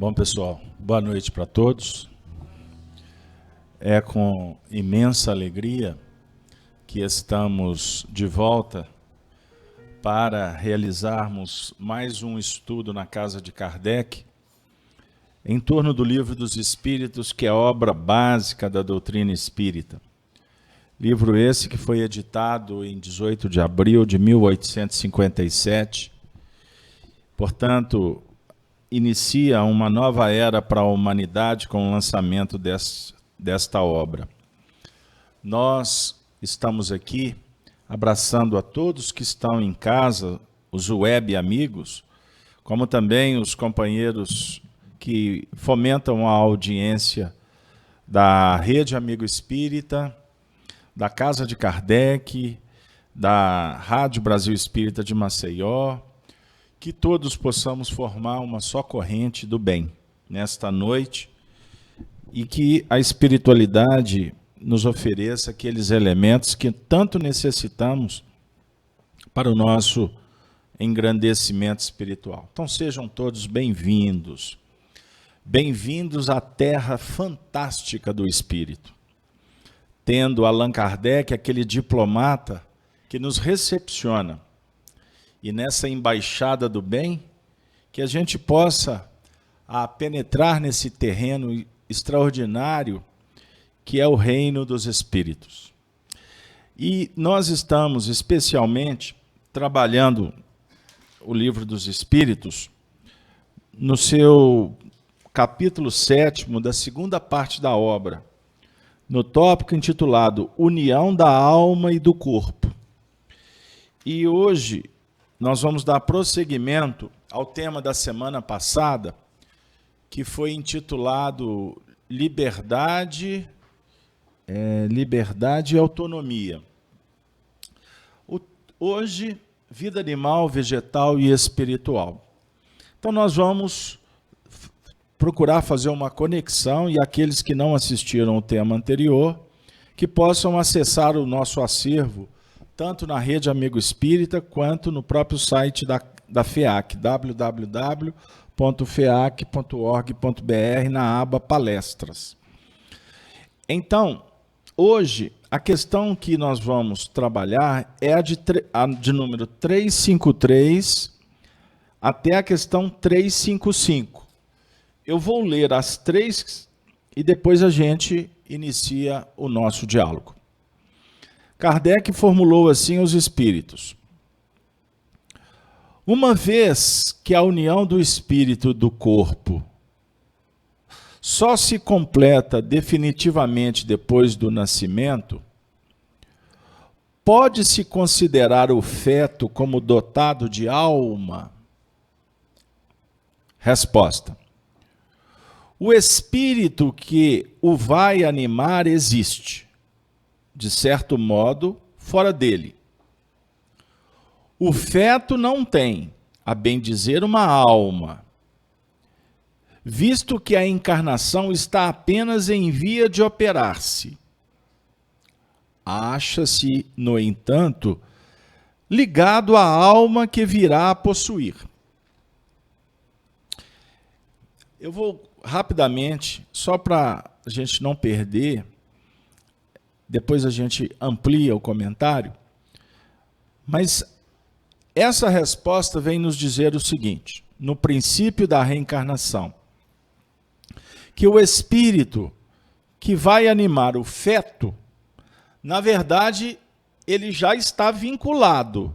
Bom, pessoal, boa noite para todos. É com imensa alegria que estamos de volta para realizarmos mais um estudo na Casa de Kardec, em torno do Livro dos Espíritos, que é a obra básica da doutrina espírita. Livro esse que foi editado em 18 de abril de 1857, portanto, inicia uma nova era para a humanidade com o lançamento desta obra. Nós estamos aqui abraçando a todos que estão em casa, os web amigos, como também os companheiros que fomentam a audiência da Rede Amigo Espírita, da Casa de Kardec, da Rádio Brasil Espírita de Maceió, que todos possamos formar uma só corrente do bem nesta noite e que a espiritualidade nos ofereça aqueles elementos que tanto necessitamos para o nosso engrandecimento espiritual. Então sejam todos bem-vindos. Bem-vindos à terra fantástica do Espírito. Tendo Allan Kardec, aquele diplomata que nos recepciona, e nessa embaixada do bem, que a gente possa penetrar nesse terreno extraordinário que é o reino dos espíritos. E nós estamos especialmente trabalhando o Livro dos Espíritos no seu capítulo 7º da segunda parte da obra, no tópico intitulado União da Alma e do Corpo. E hoje nós vamos dar prosseguimento ao tema da semana passada, que foi intitulado Liberdade e Autonomia. Hoje, vida animal, vegetal e espiritual. Então nós vamos procurar fazer uma conexão, e aqueles que não assistiram ao tema anterior, que possam acessar o nosso acervo, tanto na Rede Amigo Espírita, quanto no próprio site da FEAC, www.feac.org.br, na aba Palestras. Então, hoje, a questão que nós vamos trabalhar é a de número 353 até a questão 355. Eu vou ler as três e depois a gente inicia o nosso diálogo. Kardec formulou assim aos espíritos: uma vez que a união do espírito do corpo só se completa definitivamente depois do nascimento, pode-se considerar o feto como dotado de alma? Resposta: o espírito que o vai animar existe, de certo modo, fora dele. O feto não tem, a bem dizer, uma alma, visto que a encarnação está apenas em via de operar-se. Acha-se, no entanto, ligado à alma que virá a possuir. Eu vou rapidamente, só para a gente não perder, depois a gente amplia o comentário, mas essa resposta vem nos dizer o seguinte: no princípio da reencarnação, que o espírito que vai animar o feto, na verdade, ele já está vinculado,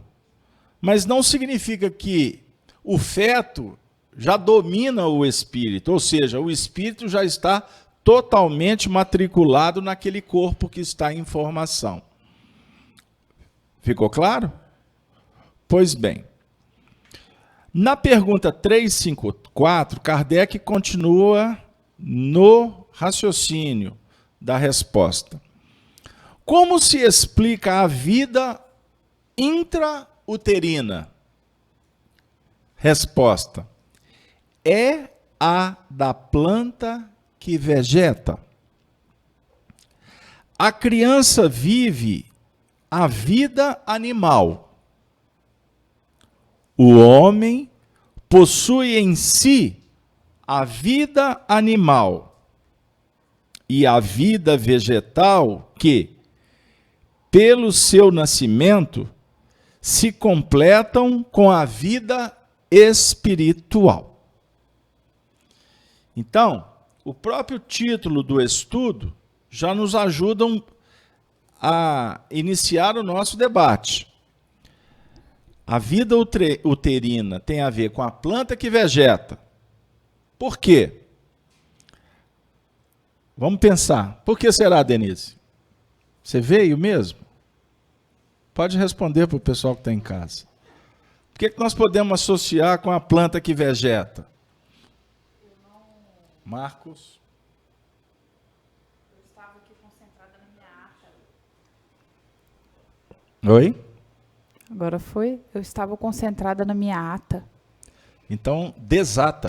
mas não significa que o feto já domina o espírito, ou seja, o espírito já está totalmente matriculado naquele corpo que está em formação. Ficou claro? Pois bem, na pergunta 354, Kardec continua no raciocínio da resposta. Como se explica a vida intrauterina? Resposta: é a da planta que vegeta. A criança vive a vida animal. O homem possui em si a vida animal e a vida vegetal que, pelo seu nascimento, se completam com a vida espiritual. Então, o próprio título do estudo já nos ajuda a iniciar o nosso debate. A vida uterina tem a ver com a planta que vegeta. Por quê? Vamos pensar. Por que será, Denise? Você veio mesmo? Pode responder para o pessoal que está em casa. Por que nós podemos associar com a planta que vegeta? Marcos? Eu estava aqui concentrada na minha ata. Oi? Agora foi? Eu estava concentrada na minha ata. Então, desata.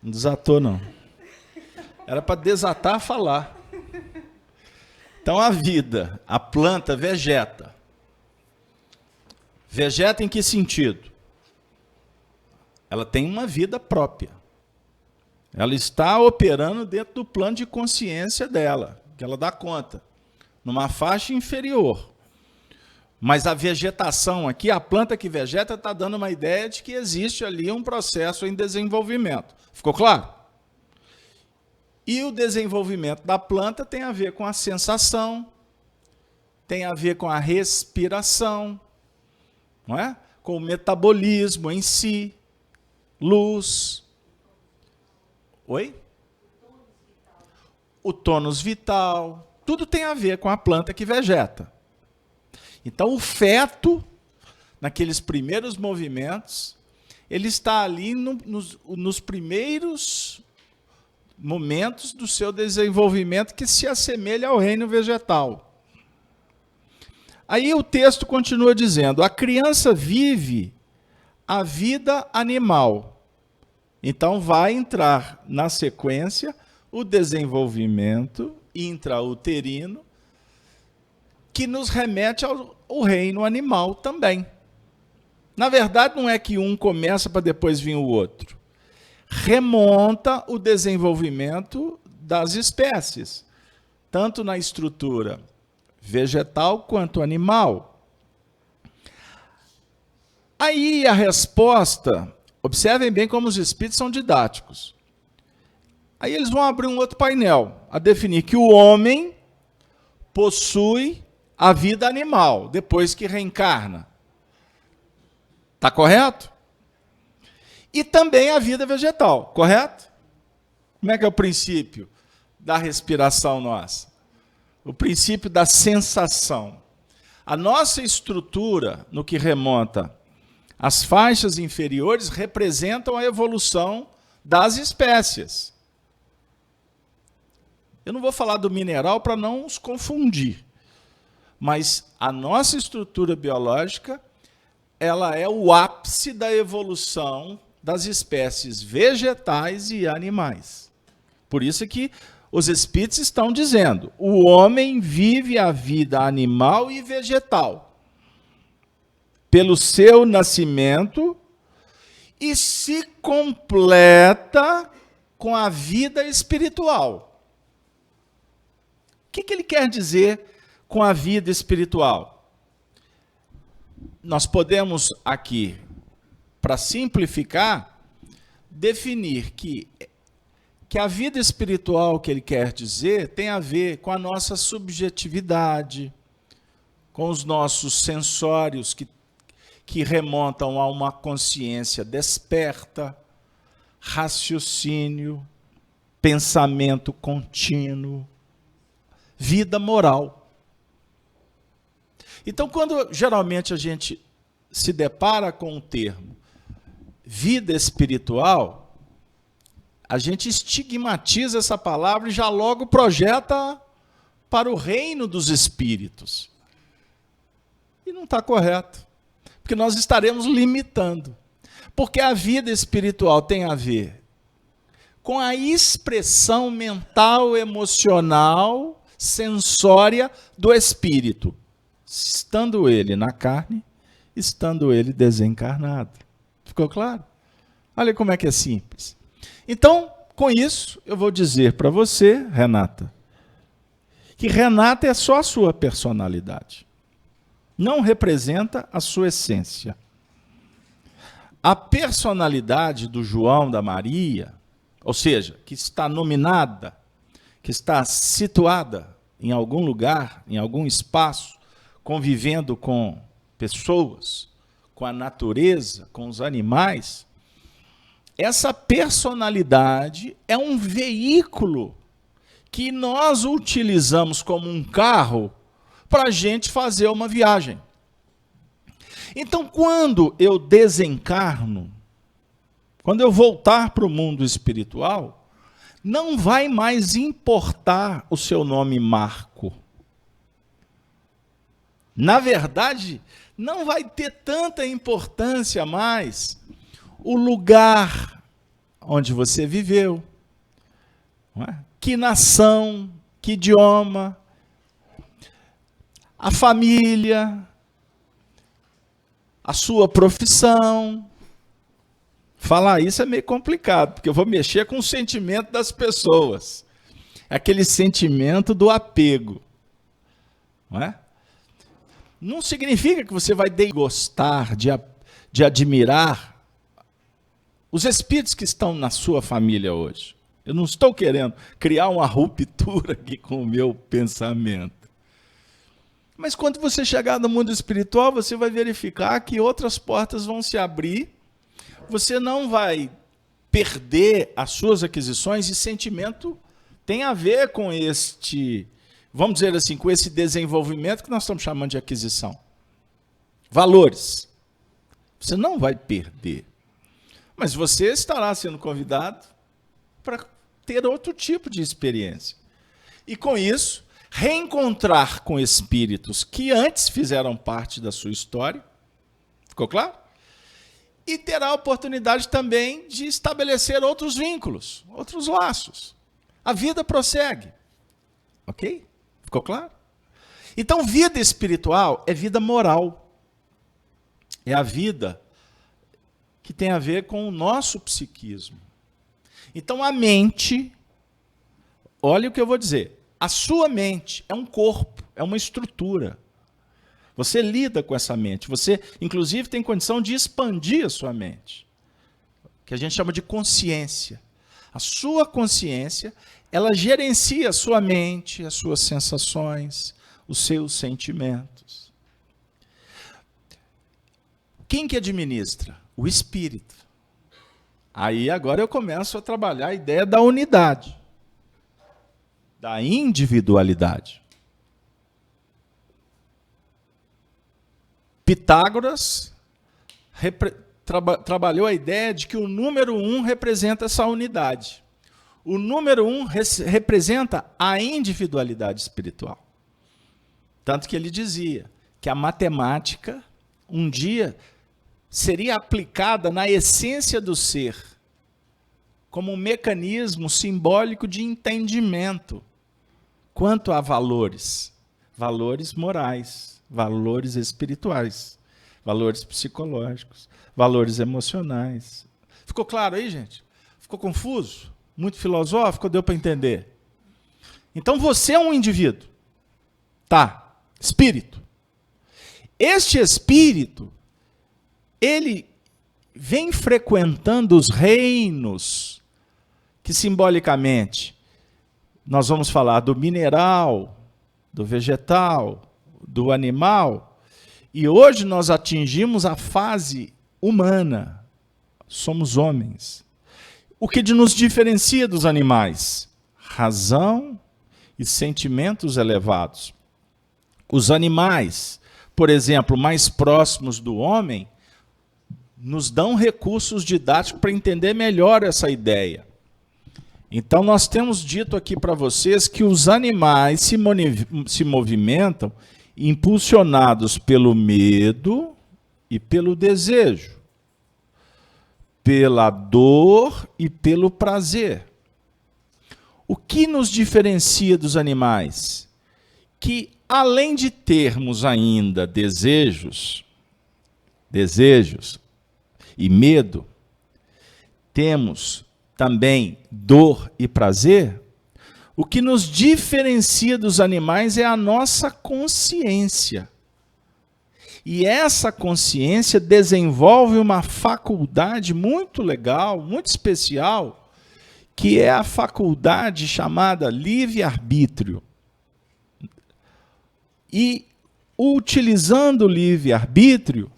Não desatou, não. Era para desatar a falar. Então, a vida, a planta vegeta. Vegeta em que sentido? Ela tem uma vida própria. Ela está operando dentro do plano de consciência dela, que ela dá conta, numa faixa inferior. Mas a vegetação aqui, a planta que vegeta, está dando uma ideia de que existe ali um processo em desenvolvimento. Ficou claro? E o desenvolvimento da planta tem a ver com a sensação, tem a ver com a respiração, não é? Com o metabolismo em si, luz. Oi? O tônus vital. Tudo tem a ver com a planta que vegeta. Então, o feto, naqueles primeiros movimentos, ele está ali nos primeiros momentos do seu desenvolvimento que se assemelha ao reino vegetal. Aí o texto continua dizendo: a criança vive a vida animal. Então vai entrar na sequência o desenvolvimento intrauterino, que nos remete ao reino animal também. Na verdade, não é que um começa para depois vir o outro. Remonta o desenvolvimento das espécies, tanto na estrutura vegetal quanto animal. Aí a resposta, observem bem como os espíritos são didáticos. Aí eles vão abrir um outro painel, a definir que o homem possui a vida animal, depois que reencarna. Está correto? E também a vida vegetal, correto? Como é que é o princípio da respiração nossa? O princípio da sensação. A nossa estrutura, no que remonta às faixas inferiores, representam a evolução das espécies. Eu não vou falar do mineral para não os confundir, mas a nossa estrutura biológica, ela é o ápice da evolução das espécies vegetais e animais. Por isso que os espíritos estão dizendo: o homem vive a vida animal e vegetal pelo seu nascimento e se completa com a vida espiritual. O que ele quer dizer com a vida espiritual? Nós podemos aqui, para simplificar, definir que a vida espiritual que ele quer dizer tem a ver com a nossa subjetividade, com os nossos sensórios que remontam a uma consciência desperta, raciocínio, pensamento contínuo, vida moral. Então, quando geralmente a gente se depara com o termo vida espiritual, a gente estigmatiza essa palavra e já logo projeta para o reino dos espíritos. E não está correto, porque nós estaremos limitando. Porque a vida espiritual tem a ver com a expressão mental, emocional, sensória do espírito, estando ele na carne estando ele desencarnado. Ficou claro? Olha como é que é simples. Então, com isso, eu vou dizer para você, Renata, que Renata é só a sua personalidade. Não representa a sua essência. A personalidade do João, da Maria, ou seja, que está nominada, que está situada em algum lugar, em algum espaço, convivendo com pessoas, com a natureza, com os animais, essa personalidade é um veículo que nós utilizamos como um carro para a gente fazer uma viagem. Então, quando eu desencarno, quando eu voltar para o mundo espiritual, não vai mais importar o seu nome Marco. Na verdade, não vai ter tanta importância mais o lugar onde você viveu, não é? Que nação, que idioma, a família, a sua profissão. Falar isso é meio complicado, porque eu vou mexer com o sentimento das pessoas. É aquele sentimento do apego. Não é? Não significa que você vai desgostar de admirar os espíritos que estão na sua família hoje. Eu não estou querendo criar uma ruptura aqui com o meu pensamento. Mas quando você chegar no mundo espiritual, você vai verificar que outras portas vão se abrir. Você não vai perder as suas aquisições, e sentimento tem a ver com este, vamos dizer assim, com esse desenvolvimento que nós estamos chamando de aquisição. Valores. Você não vai perder. Mas você estará sendo convidado para ter outro tipo de experiência. E com isso, reencontrar com espíritos que antes fizeram parte da sua história. Ficou claro? E terá a oportunidade também de estabelecer outros vínculos, outros laços. A vida prossegue. Ok? Ficou claro? Então, vida espiritual é vida moral. É a vida que tem a ver com o nosso psiquismo. Então, a mente, olha o que eu vou dizer, a sua mente é um corpo, é uma estrutura. Você lida com essa mente, você, inclusive, tem condição de expandir a sua mente, que a gente chama de consciência. A sua consciência, ela gerencia a sua mente, as suas sensações, os seus sentimentos. Quem que administra? O espírito. Aí agora eu começo a trabalhar a ideia da unidade, da individualidade. Pitágoras trabalhou a ideia de que o número 1 representa essa unidade. O número 1 representa a individualidade espiritual. Tanto que ele dizia que a matemática, um dia, seria aplicada na essência do ser, como um mecanismo simbólico de entendimento quanto a valores. Valores morais, valores espirituais, valores psicológicos, valores emocionais. Ficou claro aí, gente? Ficou confuso? Muito filosófico? Deu para entender? Então você é um indivíduo. Tá, espírito. Este espírito, ele vem frequentando os reinos que simbolicamente nós vamos falar do mineral, do vegetal, do animal, e hoje nós atingimos a fase humana. Somos homens. O que nos diferencia dos animais? Razão e sentimentos elevados. Os animais, por exemplo, mais próximos do homem, nos dão recursos didáticos para entender melhor essa ideia. Então, nós temos dito aqui para vocês que os animais se movimentam impulsionados pelo medo e pelo desejo, pela dor e pelo prazer. O que nos diferencia dos animais? Que, além de termos ainda desejos, desejos e medo, temos também dor e prazer, o que nos diferencia dos animais é a nossa consciência. E essa consciência desenvolve uma faculdade muito legal, muito especial, que é a faculdade chamada livre-arbítrio. E, utilizando o livre-arbítrio,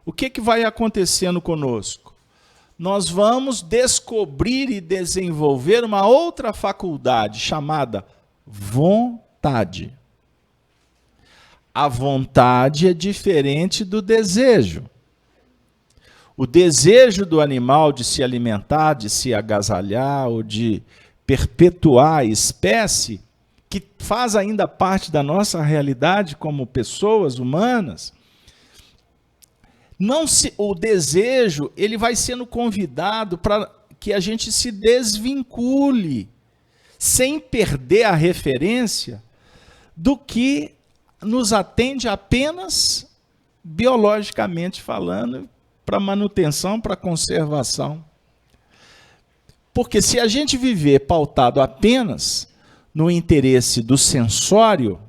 o que vai acontecendo conosco? Nós vamos descobrir e desenvolver uma outra faculdade chamada vontade. A vontade é diferente do desejo. O desejo do animal de se alimentar, de se agasalhar ou de perpetuar a espécie, que faz ainda parte da nossa realidade como pessoas humanas, o desejo ele vai sendo convidado para que a gente se desvincule, sem perder a referência do que nos atende apenas biologicamente falando, para manutenção, para conservação. Porque se a gente viver pautado apenas no interesse do sensório,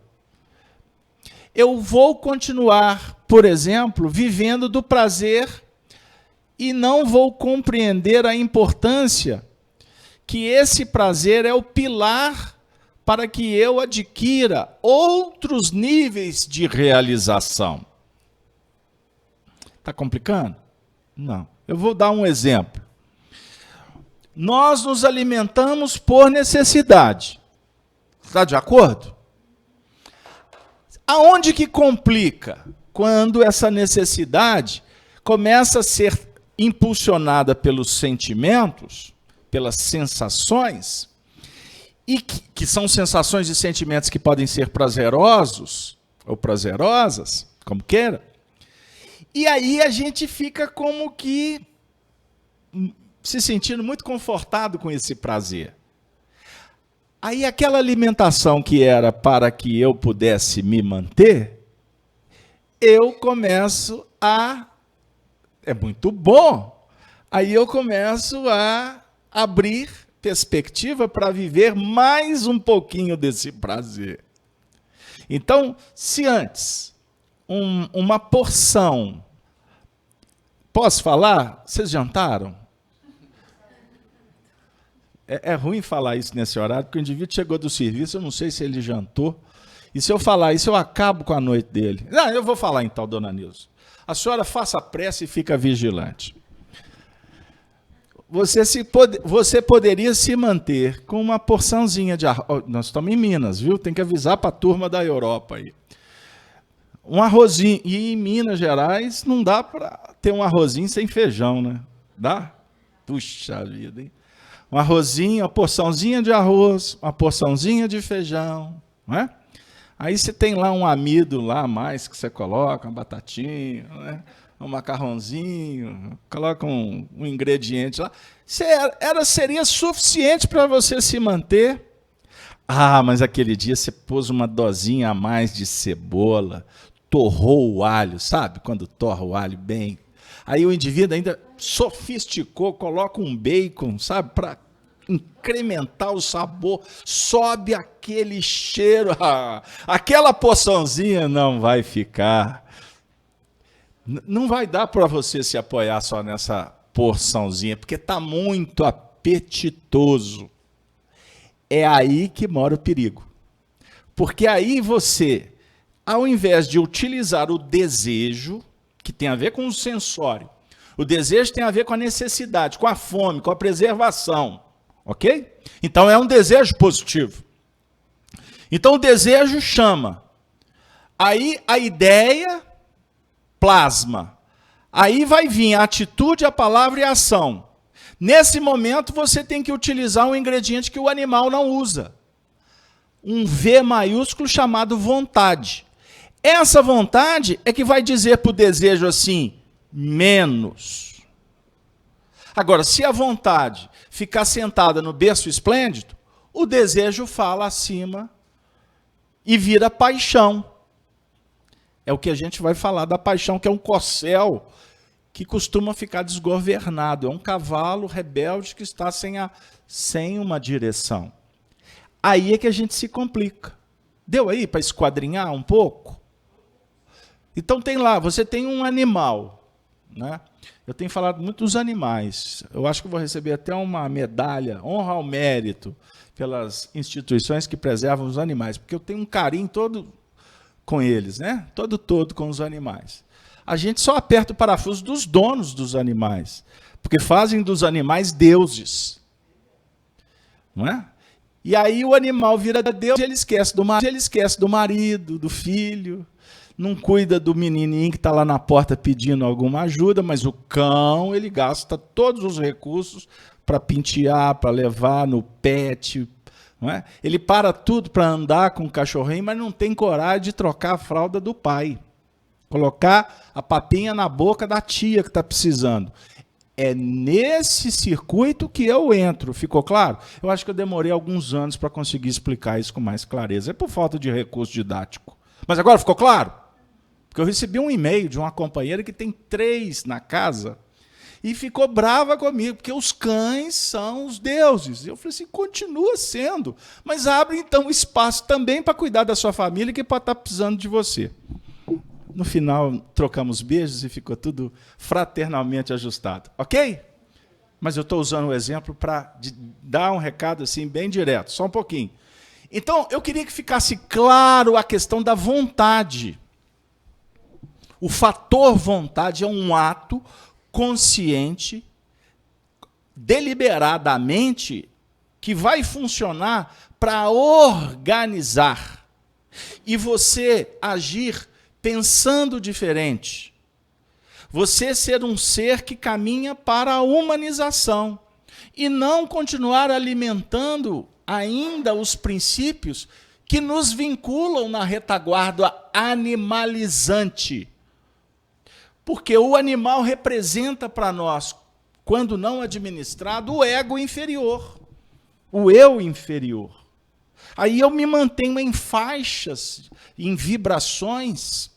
eu vou continuar, por exemplo, vivendo do prazer e não vou compreender a importância que esse prazer é o pilar para que eu adquira outros níveis de realização. Está complicando? Não. Eu vou dar um exemplo. Nós nos alimentamos por necessidade. Está de acordo? Aonde que complica? Quando essa necessidade começa a ser impulsionada pelos sentimentos, pelas sensações, e que são sensações e sentimentos que podem ser prazerosos ou prazerosas, como queira. E aí a gente fica como que se sentindo muito confortado com esse prazer. Aí aquela alimentação que era para que eu pudesse me manter, eu começo a... É muito bom. Aí eu começo a abrir perspectiva para viver mais um pouquinho desse prazer. Então, se antes uma porção... Posso falar? Vocês jantaram? É ruim falar isso nesse horário, porque o indivíduo chegou do serviço, eu não sei se ele jantou. E se eu falar isso, eu acabo com a noite dele. Não, eu vou falar então, dona Nilson. A senhora faça pressa e fica vigilante. Você poderia se manter com uma porçãozinha de arroz. Nós estamos em Minas, viu? Tem que avisar para a turma da Europa aí. Um arrozinho. E em Minas Gerais não dá para ter um arrozinho sem feijão, né? Dá? Puxa vida, hein? Um arrozinho, uma porçãozinha de arroz, uma porçãozinha de feijão, não é? Aí você tem lá um amido lá a mais que você coloca, uma batatinha, né? Um macarrãozinho, coloca um ingrediente lá. Seria suficiente para você se manter. Ah, mas aquele dia você pôs uma dosinha a mais de cebola, torrou o alho, sabe? Quando torra o alho bem. Aí o indivíduo ainda sofisticou, coloca um bacon, sabe? Para incrementar o sabor, sobe aquele cheiro. Aquela porçãozinha não vai ficar. Não vai dar para você se apoiar só nessa porçãozinha, porque está muito apetitoso. É aí que mora o perigo. Porque aí você, ao invés de utilizar o desejo, que tem a ver com o sensório, o desejo tem a ver com a necessidade, com a fome, com a preservação, ok? Então é um desejo positivo. Então o desejo chama. Aí a ideia plasma. Aí vai vir a atitude, a palavra e a ação. Nesse momento, você tem que utilizar um ingrediente que o animal não usa. Um V maiúsculo chamado vontade. Essa vontade é que vai dizer para o desejo assim, menos. Agora, se a vontade ficar sentada no berço esplêndido, o desejo fala acima e vira paixão. É o que a gente vai falar da paixão, que é um corcel que costuma ficar desgovernado. É um cavalo rebelde que está sem uma direção. Aí é que a gente se complica. Deu aí para esquadrinhar um pouco? Então tem lá, você tem um animal, né? Eu tenho falado muito dos animais. Eu acho que vou receber até uma medalha, honra ao mérito, pelas instituições que preservam os animais, porque eu tenho um carinho todo com eles, né? Todo com os animais. A gente só aperta o parafuso dos donos dos animais, porque fazem dos animais deuses. Não é? E aí o animal vira Deus e ele esquece do marido, do filho, não cuida do menininho que está lá na porta pedindo alguma ajuda, mas o cão, ele gasta todos os recursos para pentear, para levar no pet. Não é? Ele para tudo para andar com o cachorrinho, mas não tem coragem de trocar a fralda do pai. Colocar a papinha na boca da tia que está precisando. É nesse circuito que eu entro, ficou claro? Eu acho que eu demorei alguns anos para conseguir explicar isso com mais clareza. É por falta de recurso didático. Mas agora ficou claro? Porque eu recebi um e-mail de uma companheira que tem 3 na casa e ficou brava comigo, porque os cães são os deuses. Eu falei assim, continua sendo, mas abre então espaço também para cuidar da sua família que pode estar precisando de você. No final, trocamos beijos e ficou tudo fraternalmente ajustado. Ok? Mas eu estou usando o exemplo para dar um recado assim bem direto, só um pouquinho. Então, eu queria que ficasse claro a questão da vontade. O fator vontade é um ato consciente, deliberadamente, que vai funcionar para organizar e você agir pensando diferente. Você ser um ser que caminha para a humanização e não continuar alimentando ainda os princípios que nos vinculam na retaguarda animalizante. Porque o animal representa para nós, quando não administrado, o ego inferior, o eu inferior. Aí eu me mantenho em faixas, em vibrações,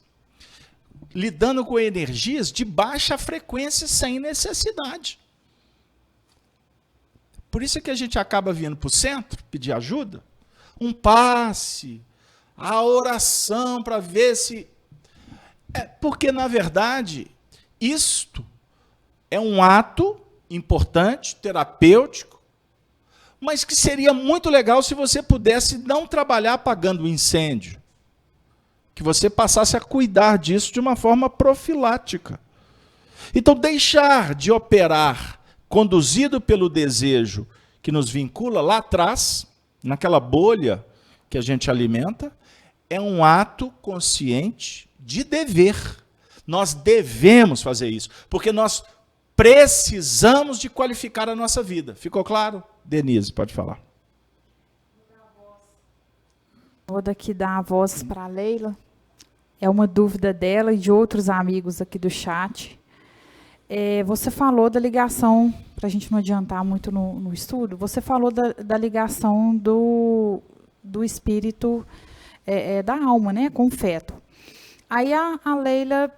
lidando com energias de baixa frequência sem necessidade. Por isso é que a gente acaba vindo para o centro, pedir ajuda, um passe, a oração para ver se... porque, na verdade, isto é um ato importante, terapêutico, mas que seria muito legal se você pudesse não trabalhar apagando o incêndio, que você passasse a cuidar disso de uma forma profilática. Então, deixar de operar conduzido pelo desejo que nos vincula lá atrás, naquela bolha que a gente alimenta, é um ato consciente de dever. Nós devemos fazer isso, porque nós precisamos de qualificar a nossa vida. Ficou claro? Denise, pode falar. Vou daqui dar a voz para a Leila. É uma dúvida dela e de outros amigos aqui do chat. Você falou da ligação, para a gente não adiantar muito no estudo, você falou da ligação do espírito, da alma, né, com o feto. Aí a Leila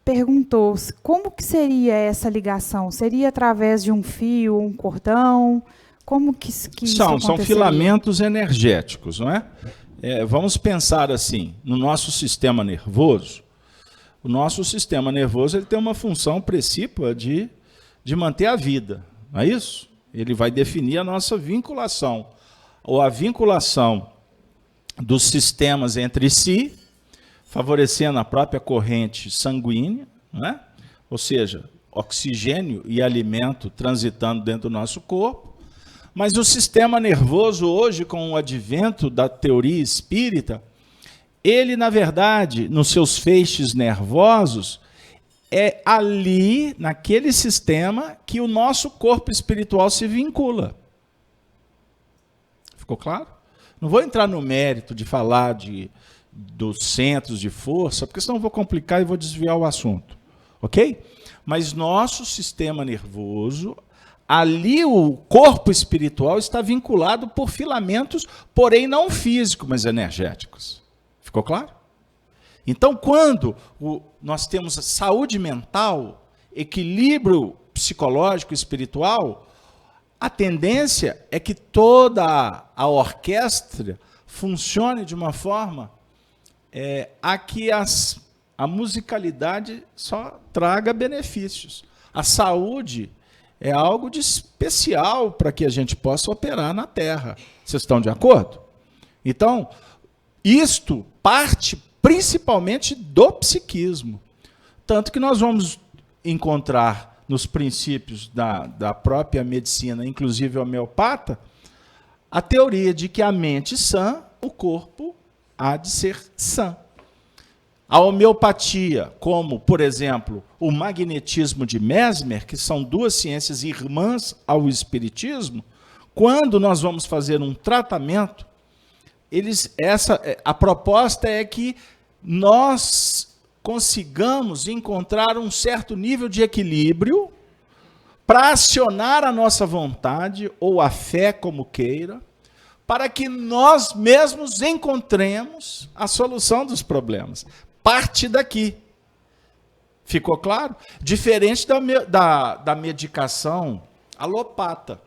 perguntou como que seria essa ligação? Seria através de um fio, um cordão? Como que isso aconteceria? São filamentos energéticos, não é? Vamos pensar assim, no nosso sistema nervoso. O nosso sistema nervoso ele tem uma função precípua de manter a vida, não é isso? Ele vai definir a nossa vinculação, ou a vinculação dos sistemas entre si, favorecendo a própria corrente sanguínea, não é? Ou seja, oxigênio e alimento transitando dentro do nosso corpo. Mas o sistema nervoso hoje, com o advento da teoria espírita, ele, na verdade, nos seus feixes nervosos, é ali, naquele sistema, que o nosso corpo espiritual se vincula. Ficou claro? Não vou entrar no mérito de falar dos centros de força, porque senão eu vou complicar e vou desviar o assunto. Ok? Mas nosso sistema nervoso... Ali o corpo espiritual está vinculado por filamentos, porém não físicos, mas energéticos. Ficou claro? Então, quando nós temos a saúde mental, equilíbrio psicológico, espiritual, a tendência é que toda a orquestra funcione de uma forma a que a musicalidade só traga benefícios. A saúde é algo de especial para que a gente possa operar na Terra. Vocês estão de acordo? Então, isto parte principalmente do psiquismo. Tanto que nós vamos encontrar nos princípios da própria medicina, inclusive homeopata, a teoria de que a mente sã, o corpo há de ser sã. A homeopatia, como, por exemplo, o magnetismo de Mesmer, que são duas ciências irmãs ao espiritismo, quando nós vamos fazer um tratamento, a proposta é que nós consigamos encontrar um certo nível de equilíbrio para acionar a nossa vontade, ou a fé, como queira, para que nós mesmos encontremos a solução dos problemas. Parte daqui. Ficou claro? Diferente da medicação alopata.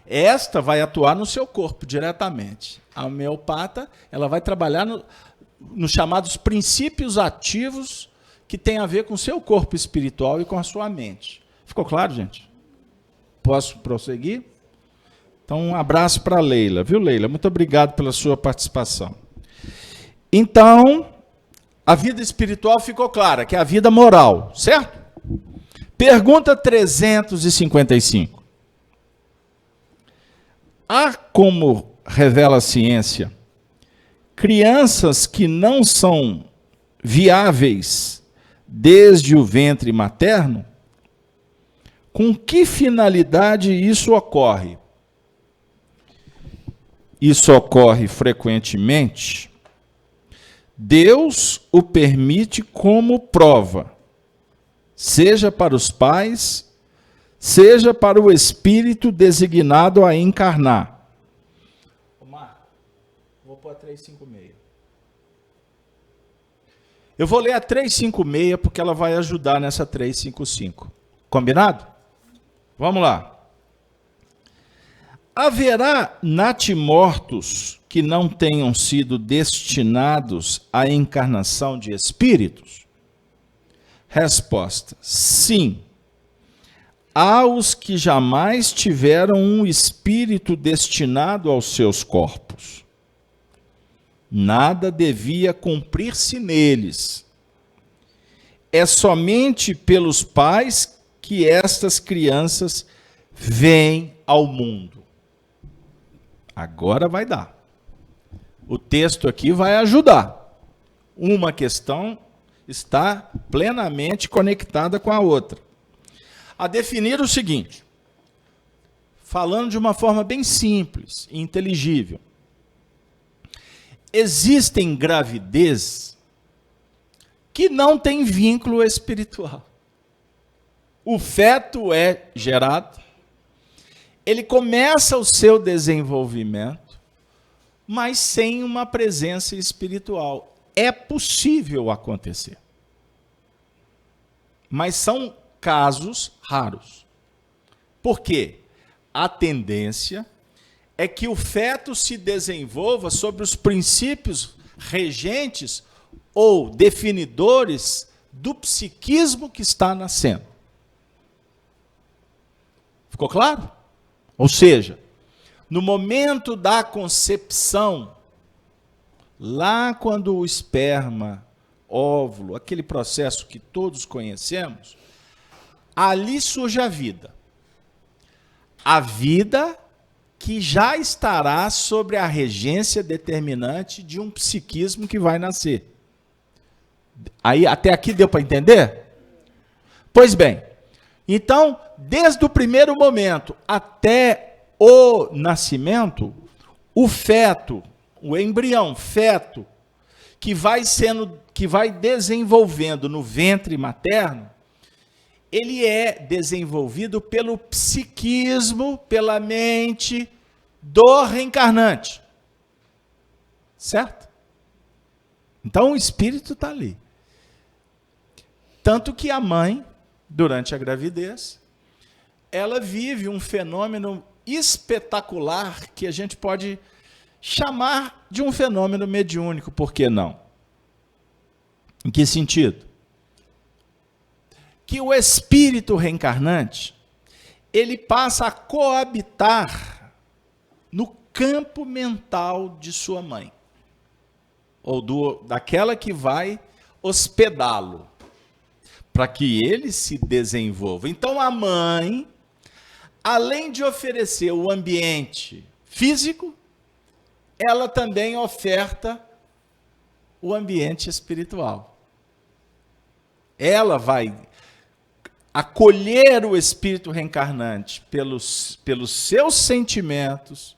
Esta vai atuar no seu corpo diretamente. A homeopata, ela vai trabalhar nos chamados princípios ativos que tem a ver com o seu corpo espiritual e com a sua mente. Ficou claro, gente? Posso prosseguir? Então, um abraço para a Leila. Viu, Leila? Muito obrigado pela sua participação. Então, a vida espiritual ficou clara, que é a vida moral, certo? Pergunta 355. Há, como revela a ciência, crianças que não são viáveis desde o ventre materno? Com que finalidade isso ocorre? Isso ocorre frequentemente. Deus o permite como prova, seja para os pais, seja para o espírito designado a encarnar. Vou pôr a 356. Eu vou ler a 356 porque ela vai ajudar nessa 355. Combinado? Vamos lá. Haverá natimortos que não tenham sido destinados à encarnação de espíritos? Resposta: sim. Há os que jamais tiveram um espírito destinado aos seus corpos. Nada devia cumprir-se neles. É somente pelos pais que estas crianças vêm ao mundo. Agora vai dar. O texto aqui vai ajudar. Uma questão está plenamente conectada com a outra. A definir o seguinte, falando de uma forma bem simples e inteligível. Existem gravidez que não tem vínculo espiritual. O feto é gerado, ele começa o seu desenvolvimento, mas sem uma presença espiritual. É possível acontecer. Mas são casos raros. Por quê? A tendência é que o feto se desenvolva sobre os princípios regentes ou definidores do psiquismo que está nascendo. Ficou claro? Ou seja, no momento da concepção, lá quando o esperma, óvulo, aquele processo que todos conhecemos, ali surge a vida. A vida que já estará sobre a regência determinante de um psiquismo que vai nascer. Aí, até aqui deu para entender? Pois bem, então, desde o primeiro momento até o nascimento, o feto, o embrião, feto, que vai desenvolvendo no ventre materno, ele é desenvolvido pelo psiquismo, pela mente do reencarnante. Certo? Então o espírito está ali. Tanto que a mãe durante a gravidez, ela vive um fenômeno espetacular que a gente pode chamar de um fenômeno mediúnico, por que não? Em que sentido? Que o espírito reencarnante, ele passa a coabitar no campo mental de sua mãe, ou daquela que vai hospedá-lo, para que ele se desenvolva. Então a mãe, além de oferecer o ambiente físico, ela também oferta o ambiente espiritual. Ela vai acolher o espírito reencarnante pelos seus sentimentos,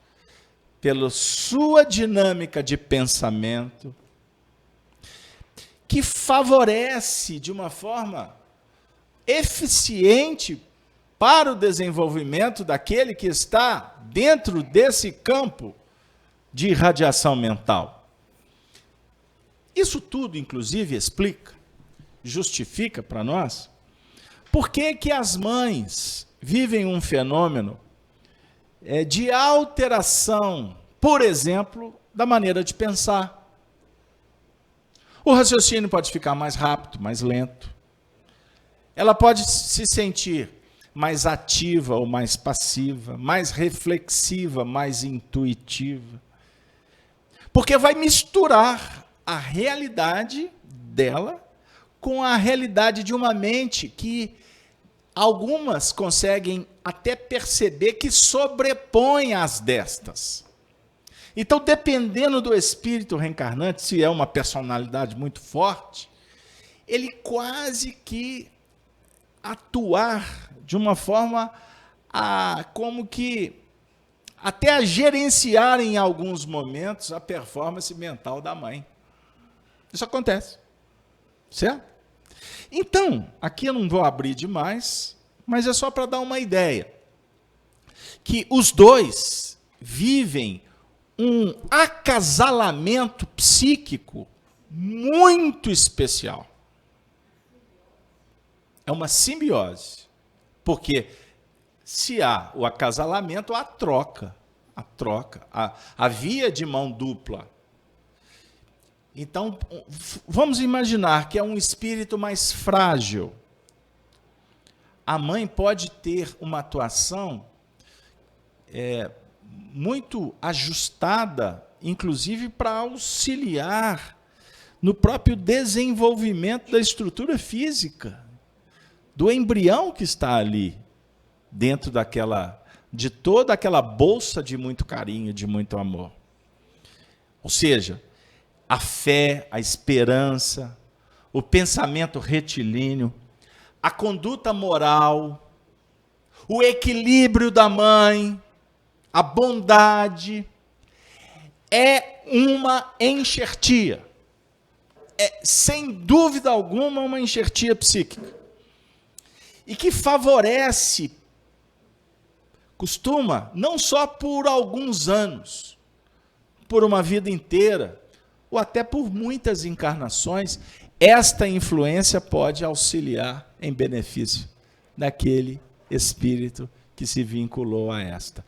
pela sua dinâmica de pensamento, que favorece de uma forma eficiente para o desenvolvimento daquele que está dentro desse campo de irradiação mental. Isso tudo, inclusive, explica, justifica para nós por que as mães vivem um fenômeno de alteração, por exemplo, da maneira de pensar. O raciocínio pode ficar mais rápido, mais lento. Ela pode se sentir mais ativa ou mais passiva, mais reflexiva, mais intuitiva. Porque vai misturar a realidade dela com a realidade de uma mente que algumas conseguem até perceber que sobrepõe as destas. Então, dependendo do espírito reencarnante, se é uma personalidade muito forte, ele quase que atuar de uma forma como que até a gerenciar em alguns momentos a performance mental da mãe. Isso acontece, certo? Então, aqui eu não vou abrir demais, mas é só para dar uma ideia, que os dois vivem um acasalamento psíquico muito especial. É uma simbiose, porque se há o acasalamento, há a troca, a via de mão dupla. Então, vamos imaginar que é um espírito mais frágil. A mãe pode ter uma atuação muito ajustada, inclusive para auxiliar no próprio desenvolvimento da estrutura física, do embrião que está ali, dentro de toda aquela bolsa de muito carinho, de muito amor. Ou seja, a fé, a esperança, o pensamento retilíneo, a conduta moral, o equilíbrio da mãe, a bondade, é uma enxertia. É, sem dúvida alguma, uma enxertia psíquica. E que favorece, costuma, não só por alguns anos, por uma vida inteira, ou até por muitas encarnações, esta influência pode auxiliar em benefício daquele espírito que se vinculou a esta.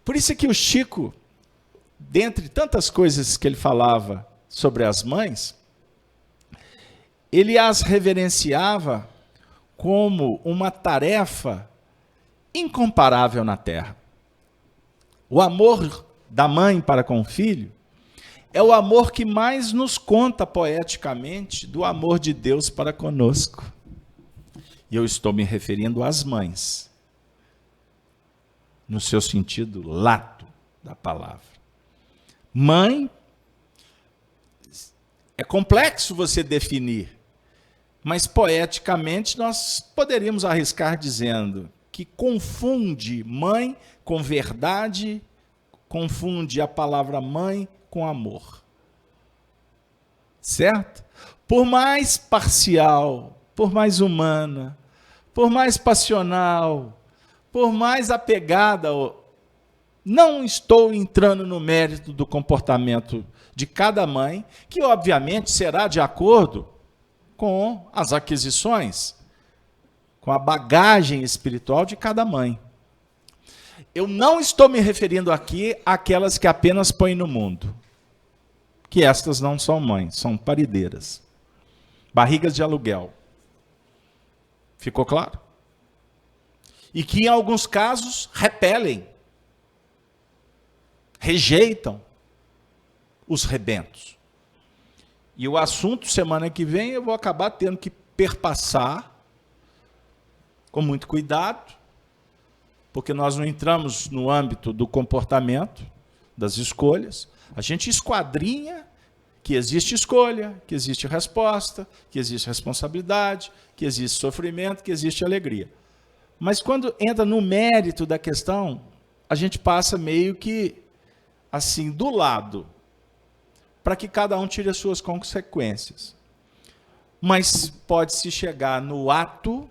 Por isso é que o Chico, dentre tantas coisas que ele falava sobre as mães, ele as reverenciava como uma tarefa incomparável na Terra. O amor da mãe para com o filho é o amor que mais nos conta poeticamente do amor de Deus para conosco. E eu estou me referindo às mães, no seu sentido lato da palavra. Mãe, é complexo você definir, mas poeticamente nós poderíamos arriscar dizendo que confunde mãe com verdade, confunde a palavra mãe com amor. Certo? Por mais parcial, por mais humana, por mais passional, por mais apegada, não estou entrando no mérito do comportamento de cada mãe, que obviamente será de acordo com as aquisições com a bagagem espiritual de cada mãe. Eu não estou me referindo aqui àquelas que apenas põem no mundo, que estas não são mães, são parideiras, barrigas de aluguel. Ficou claro? E que em alguns casos repelem, rejeitam os rebentos. E o assunto, semana que vem, eu vou acabar tendo que perpassar com muito cuidado, porque nós não entramos no âmbito do comportamento, das escolhas. A gente esquadrinha que existe escolha, que existe resposta, que existe responsabilidade, que existe sofrimento, que existe alegria. Mas quando entra no mérito da questão, a gente passa meio que assim, do lado, para que cada um tire as suas consequências. Mas pode-se chegar no ato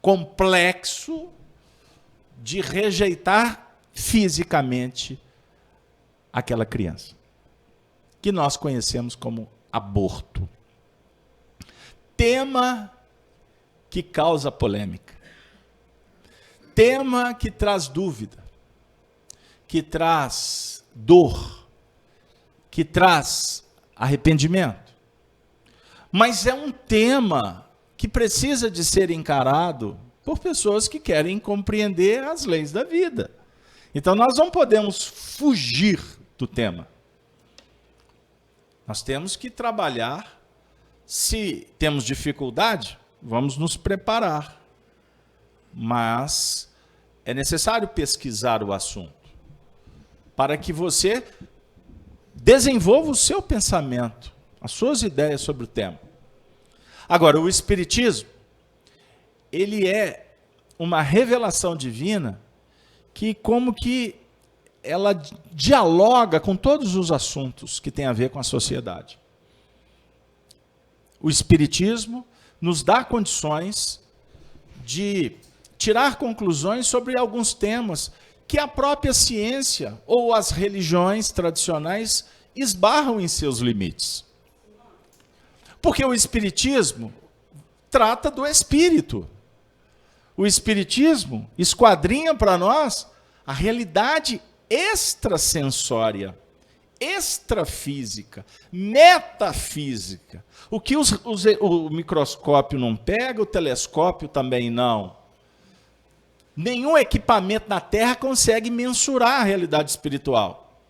complexo de rejeitar fisicamente aquela criança, que nós conhecemos como aborto. Tema que causa polêmica. Tema que traz dúvida, que traz dor, que traz arrependimento. Mas é um tema que precisa de ser encarado por pessoas que querem compreender as leis da vida. Então nós não podemos fugir do tema. Nós temos que trabalhar. Se temos dificuldade, vamos nos preparar. Mas é necessário pesquisar o assunto para que você desenvolva o seu pensamento, as suas ideias sobre o tema. Agora, o Espiritismo, ele é uma revelação divina que como que ela dialoga com todos os assuntos que têm a ver com a sociedade. O Espiritismo nos dá condições de tirar conclusões sobre alguns temas que a própria ciência ou as religiões tradicionais esbarram em seus limites. Porque o Espiritismo trata do espírito. O Espiritismo esquadrinha para nós a realidade extrasensória, extrafísica, metafísica. O que o microscópio não pega, o telescópio também não. Nenhum equipamento na Terra consegue mensurar a realidade espiritual.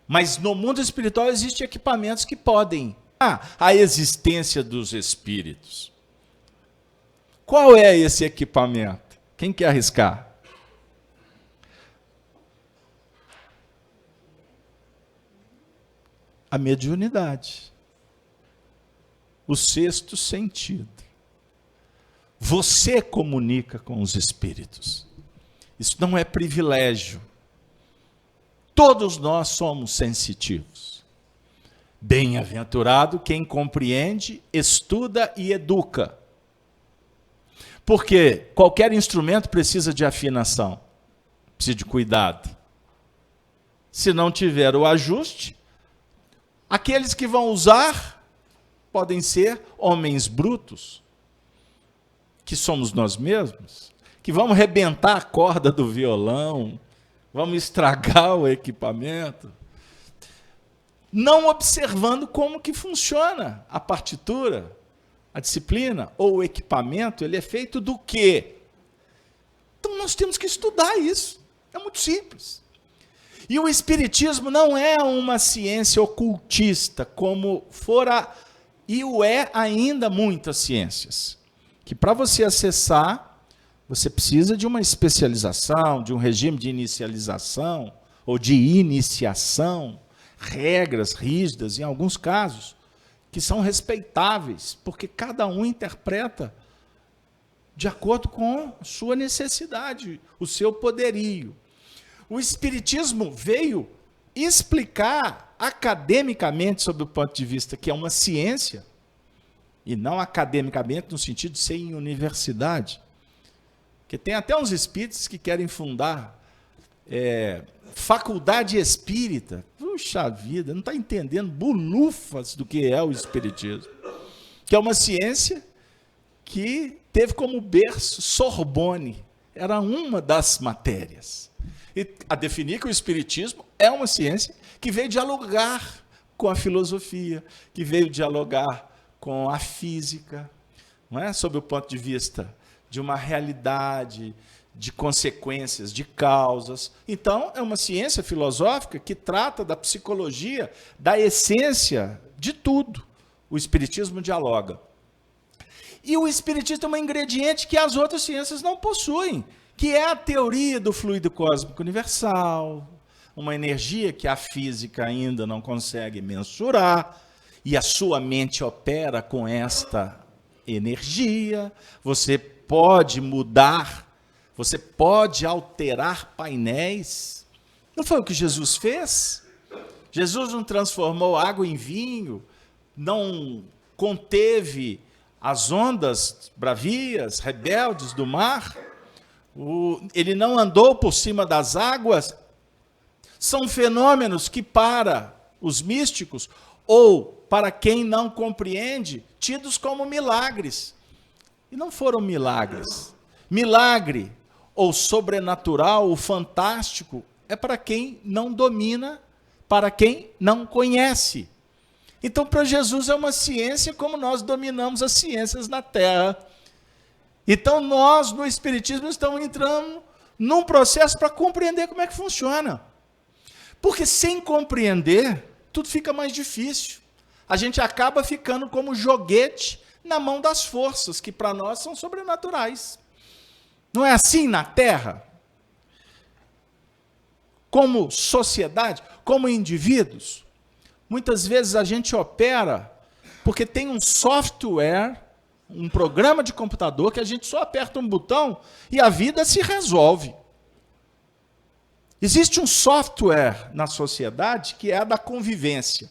Mas no mundo espiritual existem equipamentos que podem a existência dos espíritos. Qual é esse equipamento? Quem quer arriscar? A mediunidade. O sexto sentido. Você comunica com os espíritos. Isso não é privilégio. Todos nós somos sensitivos. Bem-aventurado quem compreende, estuda e educa. Porque qualquer instrumento precisa de afinação, precisa de cuidado. Se não tiver o ajuste, aqueles que vão usar podem ser homens brutos, que somos nós mesmos, que vamos rebentar a corda do violão, vamos estragar o equipamento, não observando como que funciona a partitura, a disciplina ou o equipamento. Ele é feito do quê? Então nós temos que estudar isso. É muito simples. E o Espiritismo não é uma ciência ocultista, como fora, e o é ainda muitas ciências, que para você acessar, você precisa de uma especialização, de um regime de inicialização, ou de iniciação, regras rígidas, em alguns casos, que são respeitáveis, porque cada um interpreta de acordo com a sua necessidade, o seu poderio. O Espiritismo veio explicar academicamente, sob o ponto de vista que é uma ciência, e não academicamente no sentido de ser em universidade. Porque tem até uns espíritos que querem fundar faculdade espírita. Puxa vida, não está entendendo bolufas do que é o Espiritismo. Que é uma ciência que teve como berço Sorbonne. Era uma das matérias. E a definir que o Espiritismo é uma ciência que veio dialogar com a filosofia, que veio dialogar com a física, não é? Sob o ponto de vista de uma realidade, de consequências, de causas. Então, é uma ciência filosófica que trata da psicologia, da essência de tudo. O Espiritismo dialoga. E o Espiritismo é um ingrediente que as outras ciências não possuem, que é a teoria do fluido cósmico universal, uma energia que a física ainda não consegue mensurar, e a sua mente opera com esta energia. Você pode mudar, você pode alterar painéis. Não foi o que Jesus fez? Jesus não transformou água em vinho, não conteve as ondas bravias, rebeldes do mar, ele não andou por cima das águas. São fenômenos que, para os místicos, ou para quem não compreende, tidos como milagres. E não foram milagres. Milagre, ou sobrenatural, ou fantástico, é para quem não domina, para quem não conhece. Então, para Jesus é uma ciência como nós dominamos as ciências na Terra. Então, nós, no Espiritismo, estamos entrando num processo para compreender como é que funciona. Porque sem compreender, tudo fica mais difícil. A gente acaba ficando como joguete na mão das forças, que para nós são sobrenaturais. Não é assim na Terra? Como sociedade, como indivíduos, muitas vezes a gente opera porque tem um software, um programa de computador que a gente só aperta um botão e a vida se resolve. Existe um software na sociedade que é a da convivência.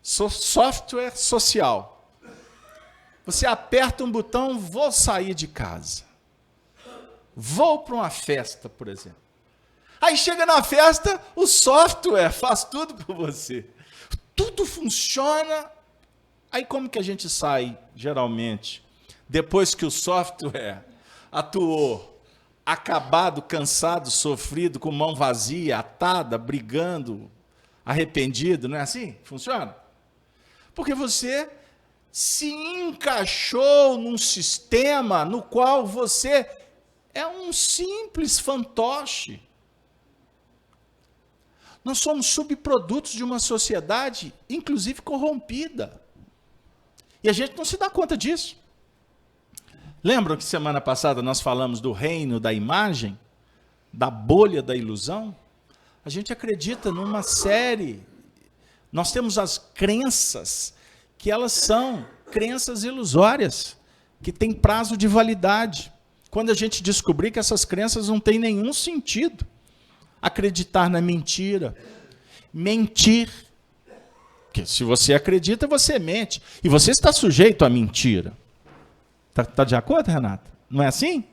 Software social. Você aperta um botão, vou sair de casa. Vou para uma festa, por exemplo. Aí chega na festa, o software faz tudo por você. Tudo funciona. Aí como que a gente sai, geralmente, depois que o software atuou, acabado, cansado, sofrido, com mão vazia, atada, brigando, arrependido, não é assim? Funciona? Porque você se encaixou num sistema no qual você é um simples fantoche. Nós somos subprodutos de uma sociedade, inclusive corrompida. E a gente não se dá conta disso. Lembram que semana passada nós falamos do reino da imagem, da bolha da ilusão? A gente acredita numa série. Nós temos as crenças, que elas são crenças ilusórias, que têm prazo de validade. Quando a gente descobrir que essas crenças não têm nenhum sentido, acreditar na mentira, mentir. Porque se você acredita, você mente. E você está sujeito à mentira. Está de acordo, Renata? Não é assim?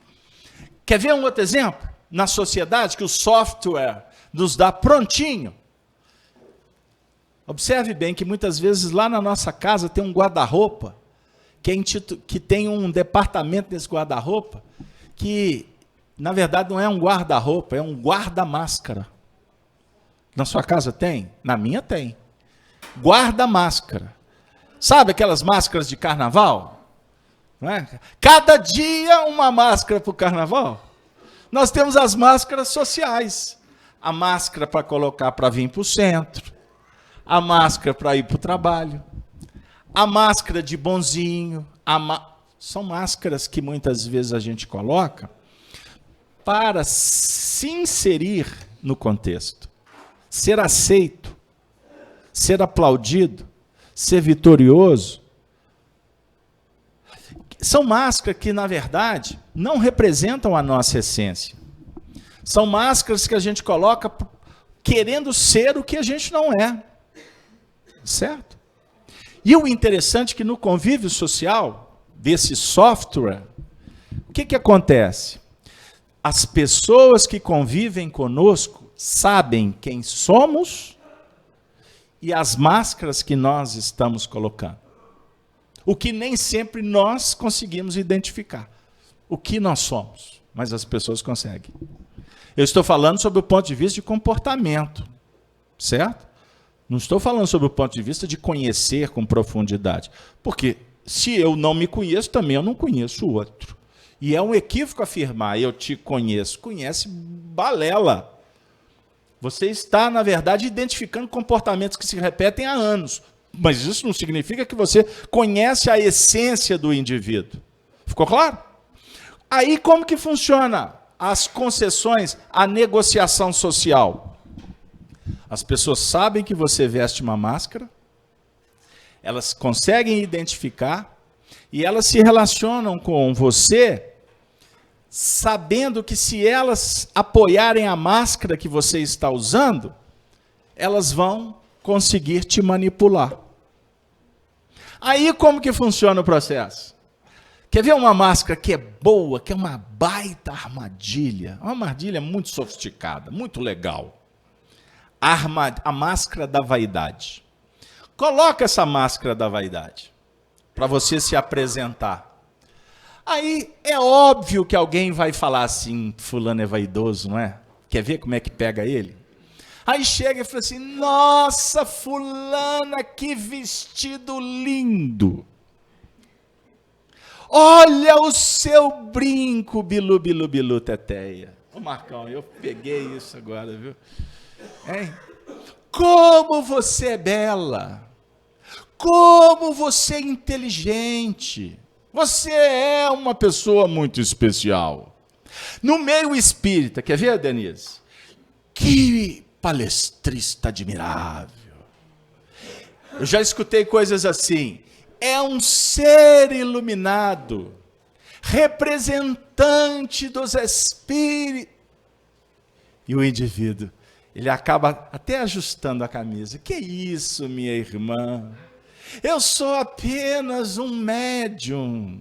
Quer ver um outro exemplo? Na sociedade, que o software nos dá prontinho. Observe bem que muitas vezes lá na nossa casa tem um guarda-roupa, que tem um departamento desse guarda-roupa, que na verdade não é um guarda-roupa, é um guarda-máscara. Na sua casa tem? Na minha tem. Guarda-máscara. Sabe aquelas máscaras de carnaval? Não é? Cada dia uma máscara para o carnaval. Nós temos as máscaras sociais. A máscara para colocar para vir para o centro. A máscara para ir para o trabalho. A máscara de bonzinho. São máscaras que muitas vezes a gente coloca para se inserir no contexto. Ser aceito. Ser aplaudido. Ser vitorioso. São máscaras que, na verdade, não representam a nossa essência. São máscaras que a gente coloca querendo ser o que a gente não é. Certo? E o interessante é que no convívio social, desse software, o que acontece? As pessoas que convivem conosco sabem quem somos e as máscaras que nós estamos colocando. o que nem sempre nós conseguimos identificar. O que nós somos, mas as pessoas conseguem. Eu estou falando sobre o ponto de vista de comportamento, certo? Não estou falando sobre o ponto de vista de conhecer com profundidade. Porque se eu não me conheço, também eu não conheço o outro. E é um equívoco afirmar, eu te conheço. Conhece balela. Você está, na verdade, identificando comportamentos que se repetem há anos. Mas isso não significa que você conhece a essência do indivíduo. Ficou claro? Aí como que funciona as concessões, a negociação social? As pessoas sabem que você veste uma máscara, elas conseguem identificar e elas se relacionam com você sabendo que se elas apoiarem a máscara que você está usando, elas vão conseguir te manipular. Aí como que funciona o processo? Quer ver uma máscara que é boa, que é uma baita armadilha? Uma armadilha muito sofisticada, muito legal. A máscara da vaidade. Coloca essa máscara da vaidade para você se apresentar. Aí é óbvio que alguém vai falar assim, fulano é vaidoso, não é? Quer ver como é que pega ele? Aí chega e fala assim, nossa, fulana, que vestido lindo. Olha o seu brinco, bilu, bilu, bilu, teteia. Ô Marcão, eu peguei isso agora, viu? Hein? Como você é bela. Como você é inteligente. Você é uma pessoa muito especial. No meio espírita, quer ver, Denise? Que palestrista admirável. Eu já escutei coisas assim. É um ser iluminado, representante dos espíritos. E o indivíduo, ele acaba até ajustando a camisa. Que isso, minha irmã? Eu sou apenas um médium.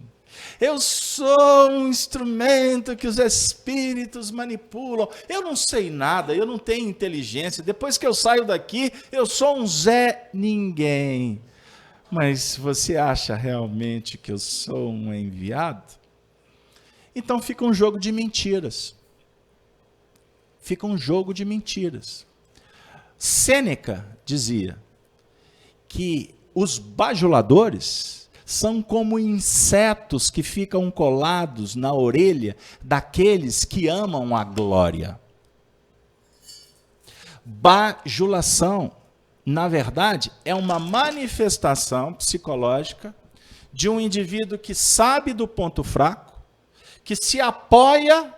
Eu sou um instrumento que os espíritos manipulam. Eu não sei nada, eu não tenho inteligência. Depois que eu saio daqui, eu sou um Zé Ninguém. Mas você acha realmente que eu sou um enviado? Então fica um jogo de mentiras. Fica um jogo de mentiras. Sêneca dizia que os bajuladores são como insetos que ficam colados na orelha daqueles que amam a glória. Bajulação, na verdade, é uma manifestação psicológica de um indivíduo que sabe do ponto fraco, que se apoia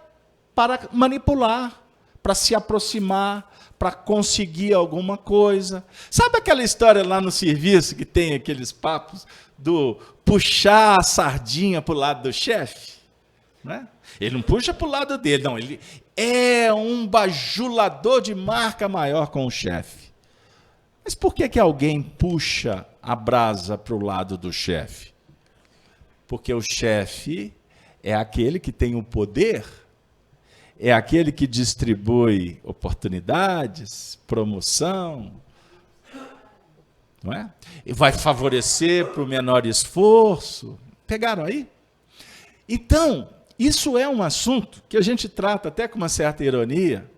para manipular, para se aproximar, para conseguir alguma coisa. Sabe aquela história lá no serviço que tem aqueles papos do puxar a sardinha para o lado do chefe? Né? Ele não puxa para o lado dele, não. Ele é um bajulador de marca maior com o chefe. Mas por que alguém puxa a brasa para o lado do chefe? Porque o chefe é aquele que tem o poder, é aquele que distribui oportunidades, promoção, não é? E vai favorecer para o menor esforço. Pegaram aí? Então, isso é um assunto que a gente trata até com uma certa ironia,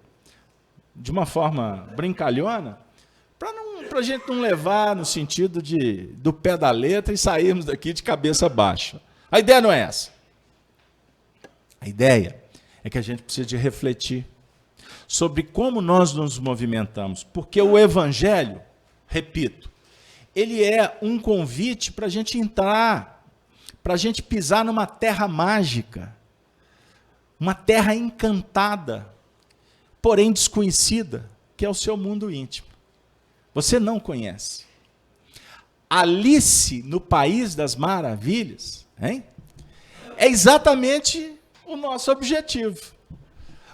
de uma forma brincalhona, para a gente não levar no sentido do pé da letra e sairmos daqui de cabeça baixa. A ideia não é essa. A ideia é que a gente precisa de refletir sobre como nós nos movimentamos, porque o Evangelho, repito, ele é um convite para a gente entrar, para a gente pisar numa terra mágica, uma terra encantada, porém desconhecida, que é o seu mundo íntimo. Você não conhece. Alice no País das Maravilhas, hein? É exatamente o nosso objetivo.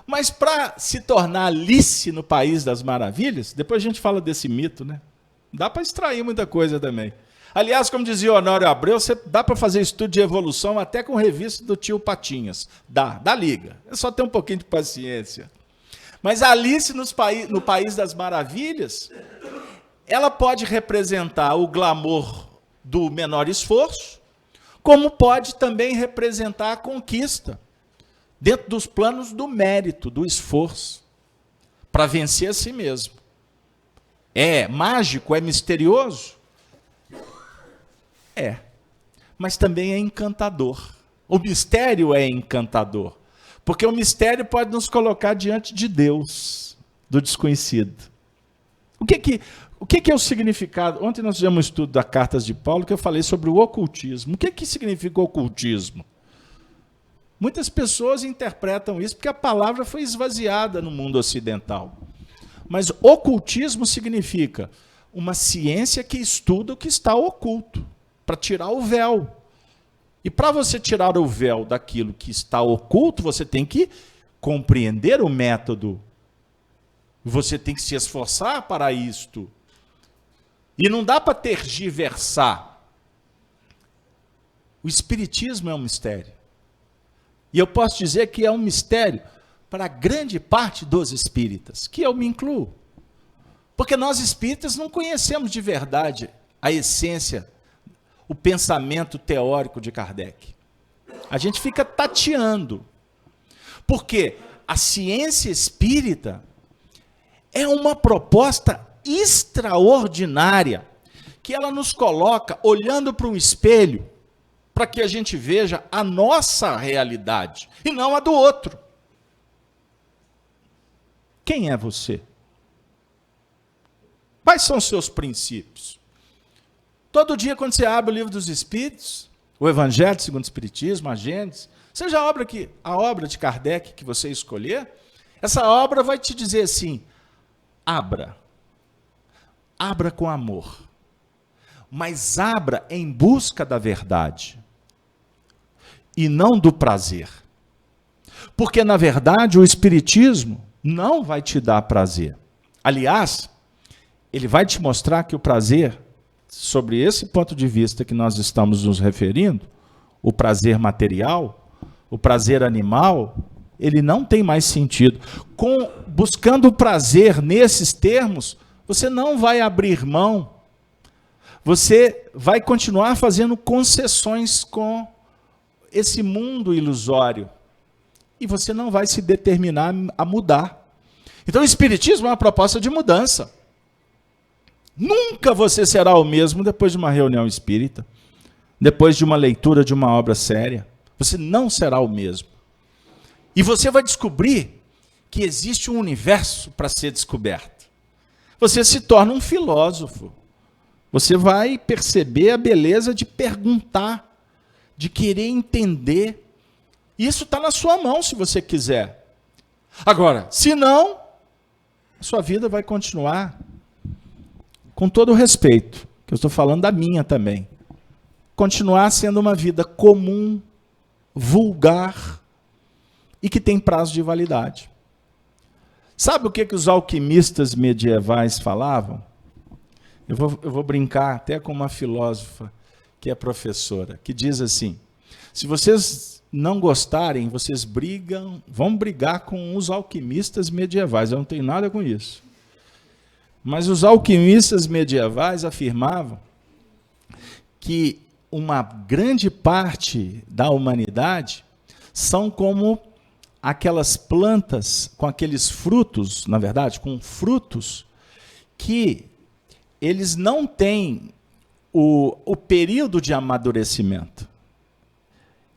Mas para se tornar Alice no País das Maravilhas, depois a gente fala desse mito, né? Dá para extrair muita coisa também. Aliás, como dizia o Honório Abreu, dá para fazer estudo de evolução até com revista do tio Patinhas. Dá liga. É só ter um pouquinho de paciência. Mas a Alice no País das Maravilhas, ela pode representar o glamour do menor esforço, como pode também representar a conquista, dentro dos planos do mérito, do esforço, para vencer a si mesmo. É mágico, é misterioso? É, mas também é encantador. O mistério é encantador, porque o mistério pode nos colocar diante de Deus, do desconhecido. O que é o significado? Ontem nós fizemos um estudo das cartas de Paulo, que eu falei sobre o ocultismo. O que significa o ocultismo? Muitas pessoas interpretam isso porque a palavra foi esvaziada no mundo ocidental. Mas ocultismo significa uma ciência que estuda o que está oculto, para tirar o véu. E para você tirar o véu daquilo que está oculto, você tem que compreender o método. Você tem que se esforçar para isto. E não dá para tergiversar. O Espiritismo é um mistério. E eu posso dizer que é um mistério para a grande parte dos espíritas, que eu me incluo. Porque nós espíritas não conhecemos de verdade a essência, o pensamento teórico de Kardec. A gente fica tateando. Porque a ciência espírita é uma proposta extraordinária, que ela nos coloca olhando para um espelho, para que a gente veja a nossa realidade, e não a do outro. Quem é você? Quais são os seus princípios? Todo dia, quando você abre o Livro dos Espíritos, o Evangelho segundo o Espiritismo, a Gênesis, seja a obra de Kardec que você escolher, essa obra vai te dizer assim: abra com amor, mas abra em busca da verdade e não do prazer. Porque, na verdade, o Espiritismo não vai te dar prazer. Aliás, ele vai te mostrar que o prazer, sobre esse ponto de vista que nós estamos nos referindo, o prazer material, o prazer animal, ele não tem mais sentido. Buscando o prazer nesses termos, você não vai abrir mão, você vai continuar fazendo concessões com esse mundo ilusório, e você não vai se determinar a mudar. Então o Espiritismo é uma proposta de mudança. Nunca você será o mesmo depois de uma reunião espírita, depois de uma leitura de uma obra séria. Você não será o mesmo. E você vai descobrir que existe um universo para ser descoberto. Você se torna um filósofo. Você vai perceber a beleza de perguntar, de querer entender. Isso está na sua mão, se você quiser. Agora, se não, a sua vida vai continuar, com todo o respeito, que eu estou falando da minha também, continuar sendo uma vida comum, vulgar e que tem prazo de validade. Sabe o que os alquimistas medievais falavam? Eu vou brincar até com uma filósofa que é professora, que diz assim: se vocês não gostarem, vocês vão brigar com os alquimistas medievais. Eu não tenho nada com isso. Mas os alquimistas medievais afirmavam que uma grande parte da humanidade são como aquelas plantas com aqueles frutos, na verdade, com frutos que eles não têm o período de amadurecimento.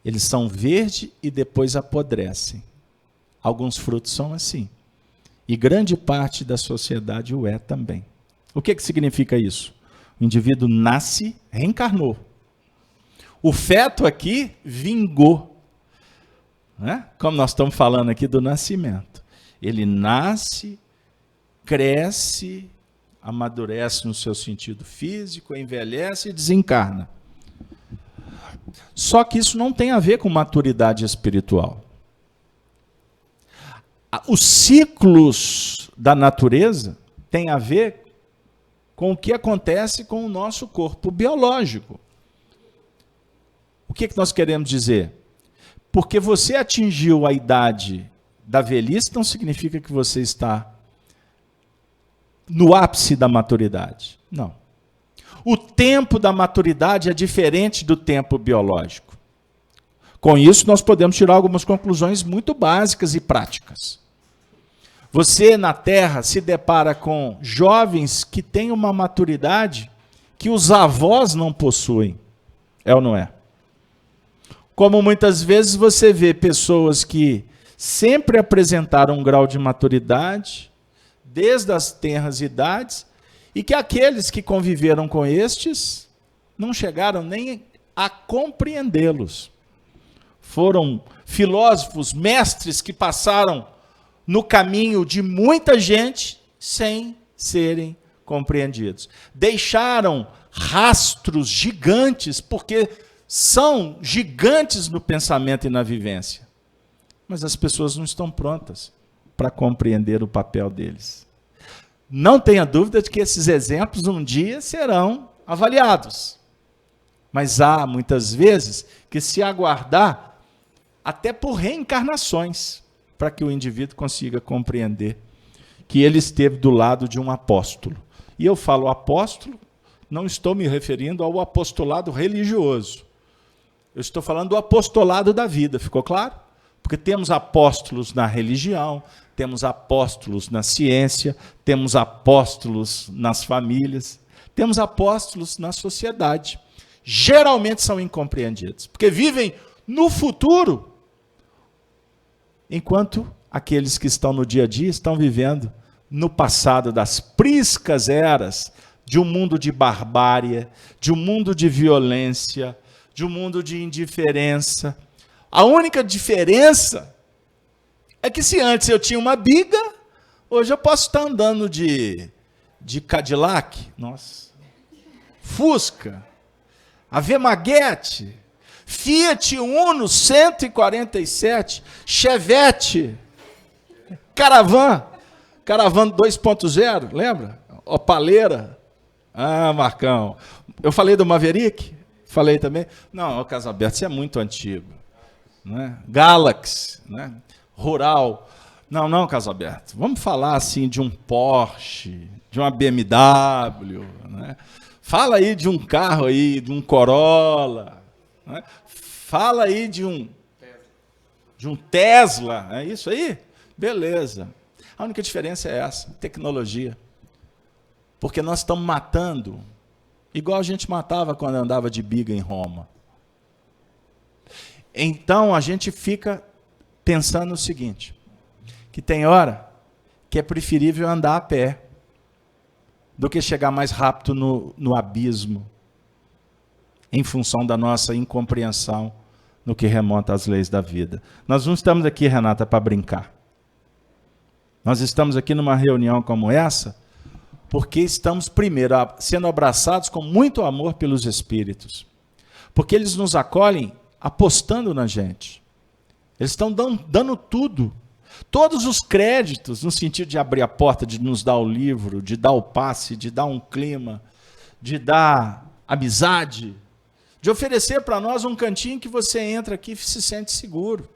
Eles são verdes e depois apodrecem. Alguns frutos são assim. E grande parte da sociedade o é também. O que significa isso? O indivíduo nasce, reencarnou. O feto aqui vingou. Né? Como nós estamos falando aqui do nascimento. Ele nasce, cresce, amadurece no seu sentido físico, envelhece e desencarna. Só que isso não tem a ver com maturidade espiritual. Os ciclos da natureza têm a ver com o que acontece com o nosso corpo biológico. O que nós queremos dizer? Porque você atingiu a idade da velhice, não significa que você está no ápice da maturidade. Não. O tempo da maturidade é diferente do tempo biológico. Com isso, nós podemos tirar algumas conclusões muito básicas e práticas. Você, na Terra, se depara com jovens que têm uma maturidade que os avós não possuem. É ou não é? Como muitas vezes você vê pessoas que sempre apresentaram um grau de maturidade, desde as tenras idades, e que aqueles que conviveram com estes não chegaram nem a compreendê-los. Foram filósofos, mestres que passaram no caminho de muita gente sem serem compreendidos. Deixaram rastros gigantes, porque são gigantes no pensamento e na vivência. Mas as pessoas não estão prontas para compreender o papel deles. Não tenha dúvida de que esses exemplos um dia serão avaliados. Mas há, muitas vezes, que se aguardar até por reencarnações, para que o indivíduo consiga compreender que ele esteve do lado de um apóstolo. E eu falo apóstolo, não estou me referindo ao apostolado religioso. Eu estou falando do apostolado da vida, ficou claro? Porque temos apóstolos na religião, temos apóstolos na ciência, temos apóstolos nas famílias, temos apóstolos na sociedade. Geralmente são incompreendidos, porque vivem no futuro, enquanto aqueles que estão no dia a dia estão vivendo no passado das priscas eras de um mundo de barbárie, de um mundo de violência, de um mundo de indiferença. A única diferença é que se antes eu tinha uma biga, hoje eu posso estar andando de Cadillac, nossa, Fusca, Ave Maguete, Fiat Uno 147, Chevette, Caravan 2.0, lembra? Opaleira. Ah, Marcão. Eu falei do Maverick? Falei também. Não, o Casalberto, isso é muito antigo. Né? Galaxy, né? Rural. Não, Casalberto. Vamos falar assim de um Porsche, de uma BMW. Né? Fala aí de um carro aí, de um Corolla. Né? Fala aí de um Tesla. É isso aí? Beleza. A única diferença é essa, tecnologia. Porque nós estamos matando, igual a gente matava quando andava de biga em Roma. Então a gente fica pensando o seguinte, que tem hora que é preferível andar a pé do que chegar mais rápido no abismo, em função da nossa incompreensão no que remonta às leis da vida. Nós não estamos aqui, Renata, para brincar. Nós estamos aqui numa reunião como essa, porque estamos, primeiro, sendo abraçados com muito amor pelos Espíritos. Porque eles nos acolhem apostando na gente. Eles estão dando tudo. Todos os créditos, no sentido de abrir a porta, de nos dar o livro, de dar o passe, de dar um clima, de dar amizade, de oferecer para nós um cantinho que você entra aqui e se sente seguro,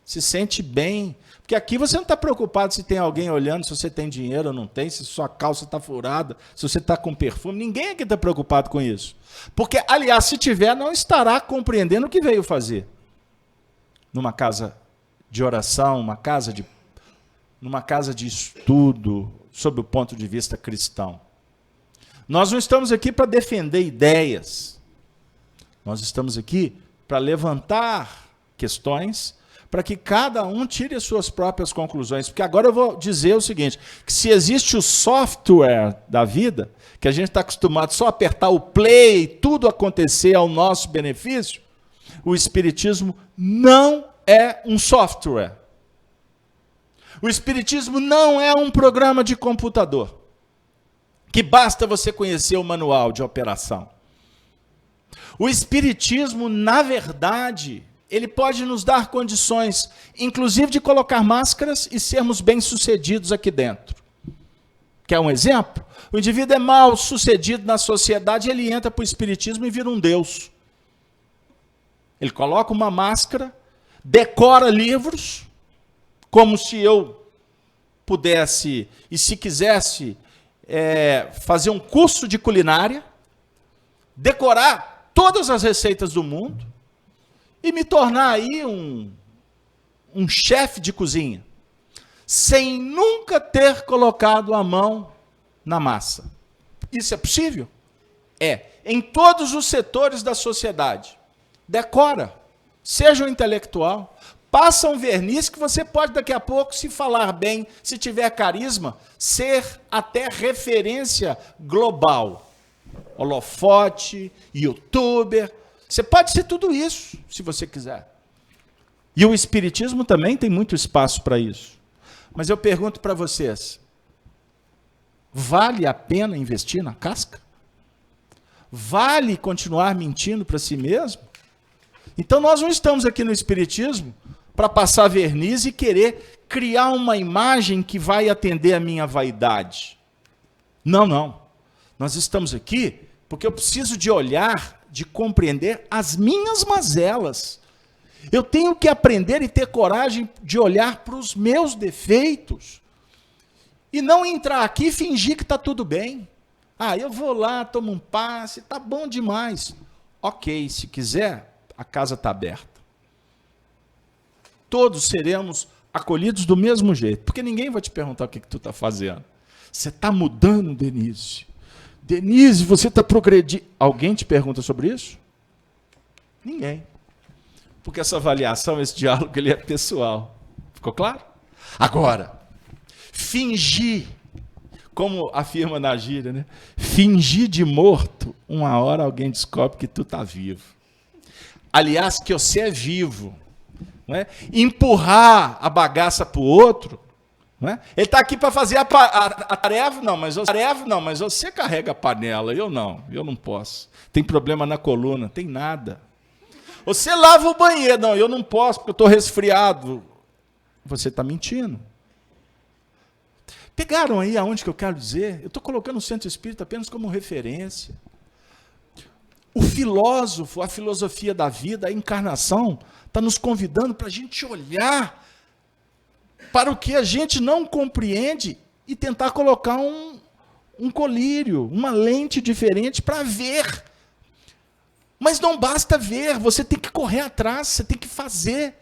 se sente bem. Porque aqui você não está preocupado se tem alguém olhando, se você tem dinheiro ou não tem, se sua calça está furada, se você está com perfume. Ninguém aqui está preocupado com isso. Porque, aliás, se tiver, não estará compreendendo o que veio fazer. Numa casa de oração, numa casa de estudo, sob o ponto de vista cristão. Nós não estamos aqui para defender ideias. Nós estamos aqui para levantar questões, para que cada um tire as suas próprias conclusões. Porque agora eu vou dizer o seguinte, que se existe o software da vida, que a gente está acostumado só a apertar o play e tudo acontecer ao nosso benefício, o Espiritismo não é um software. O Espiritismo não é um programa de computador, que basta você conhecer o manual de operação. O Espiritismo, na verdade, ele pode nos dar condições, inclusive de colocar máscaras e sermos bem-sucedidos aqui dentro. Quer um exemplo? O indivíduo é mal sucedido na sociedade, ele entra para o Espiritismo e vira um Deus. Ele coloca uma máscara, decora livros, como se eu pudesse, e se quisesse, fazer um curso de culinária, decorar todas as receitas do mundo e me tornar aí um chefe de cozinha, sem nunca ter colocado a mão na massa. Isso é possível? É. Em todos os setores da sociedade. Decora. Seja um intelectual. Passa um verniz que você pode, daqui a pouco, se falar bem, se tiver carisma, ser até referência global. Holofote, youtuber. Você pode ser tudo isso, se você quiser. E o espiritismo também tem muito espaço para isso. Mas eu pergunto para vocês, vale a pena investir na casca? Vale continuar mentindo para si mesmo? Então nós não estamos aqui no espiritismo para passar verniz e querer criar uma imagem que vai atender a minha vaidade. Não, não. Nós estamos aqui porque eu preciso de olhar, de compreender as minhas mazelas. Eu tenho que aprender e ter coragem de olhar para os meus defeitos. E não entrar aqui e fingir que está tudo bem. Ah, eu vou lá, tomo um passe, está bom demais. Ok, se quiser, a casa está aberta. Todos seremos acolhidos do mesmo jeito, porque ninguém vai te perguntar o que tu está fazendo. Você está mudando, Denise. Denise, você está progredindo. Alguém te pergunta sobre isso? Ninguém. Porque essa avaliação, esse diálogo, ele é pessoal. Ficou claro? Agora, fingir, como afirma na gíria, né? Fingir de morto, uma hora alguém descobre que tu está vivo. Aliás, que você é vivo. Não é? Empurrar a bagaça para o outro. Não é? Ele está aqui para fazer a tarefa, não, mas você carrega a panela, eu não posso. Tem problema na coluna, tem nada. Você lava o banheiro, não, eu não posso porque eu estou resfriado. Você está mentindo. Pegaram aí aonde que eu quero dizer? Eu estou colocando o centro espírita apenas como referência. O filósofo, a filosofia da vida, a encarnação, está nos convidando para a gente olhar para o que a gente não compreende e tentar colocar um colírio, uma lente diferente para ver. Mas não basta ver, você tem que correr atrás, você tem que fazer.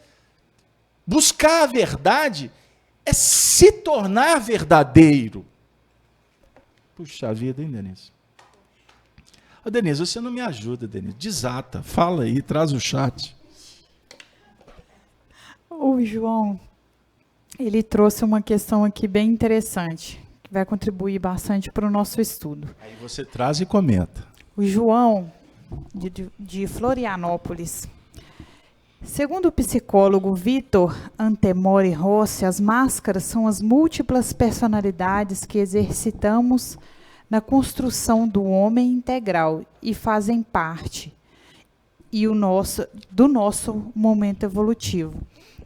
Buscar a verdade é se tornar verdadeiro. Puxa vida, hein, Denise? Ô, Denise, você não me ajuda, Denise. Desata, fala aí, traz o chat. O João, ele trouxe uma questão aqui bem interessante, que vai contribuir bastante para o nosso estudo. Aí você traz e comenta. O João, de Florianópolis. Segundo o psicólogo Vitor Antemori Rossi, as máscaras são as múltiplas personalidades que exercitamos na construção do homem integral e fazem parte do nosso momento evolutivo.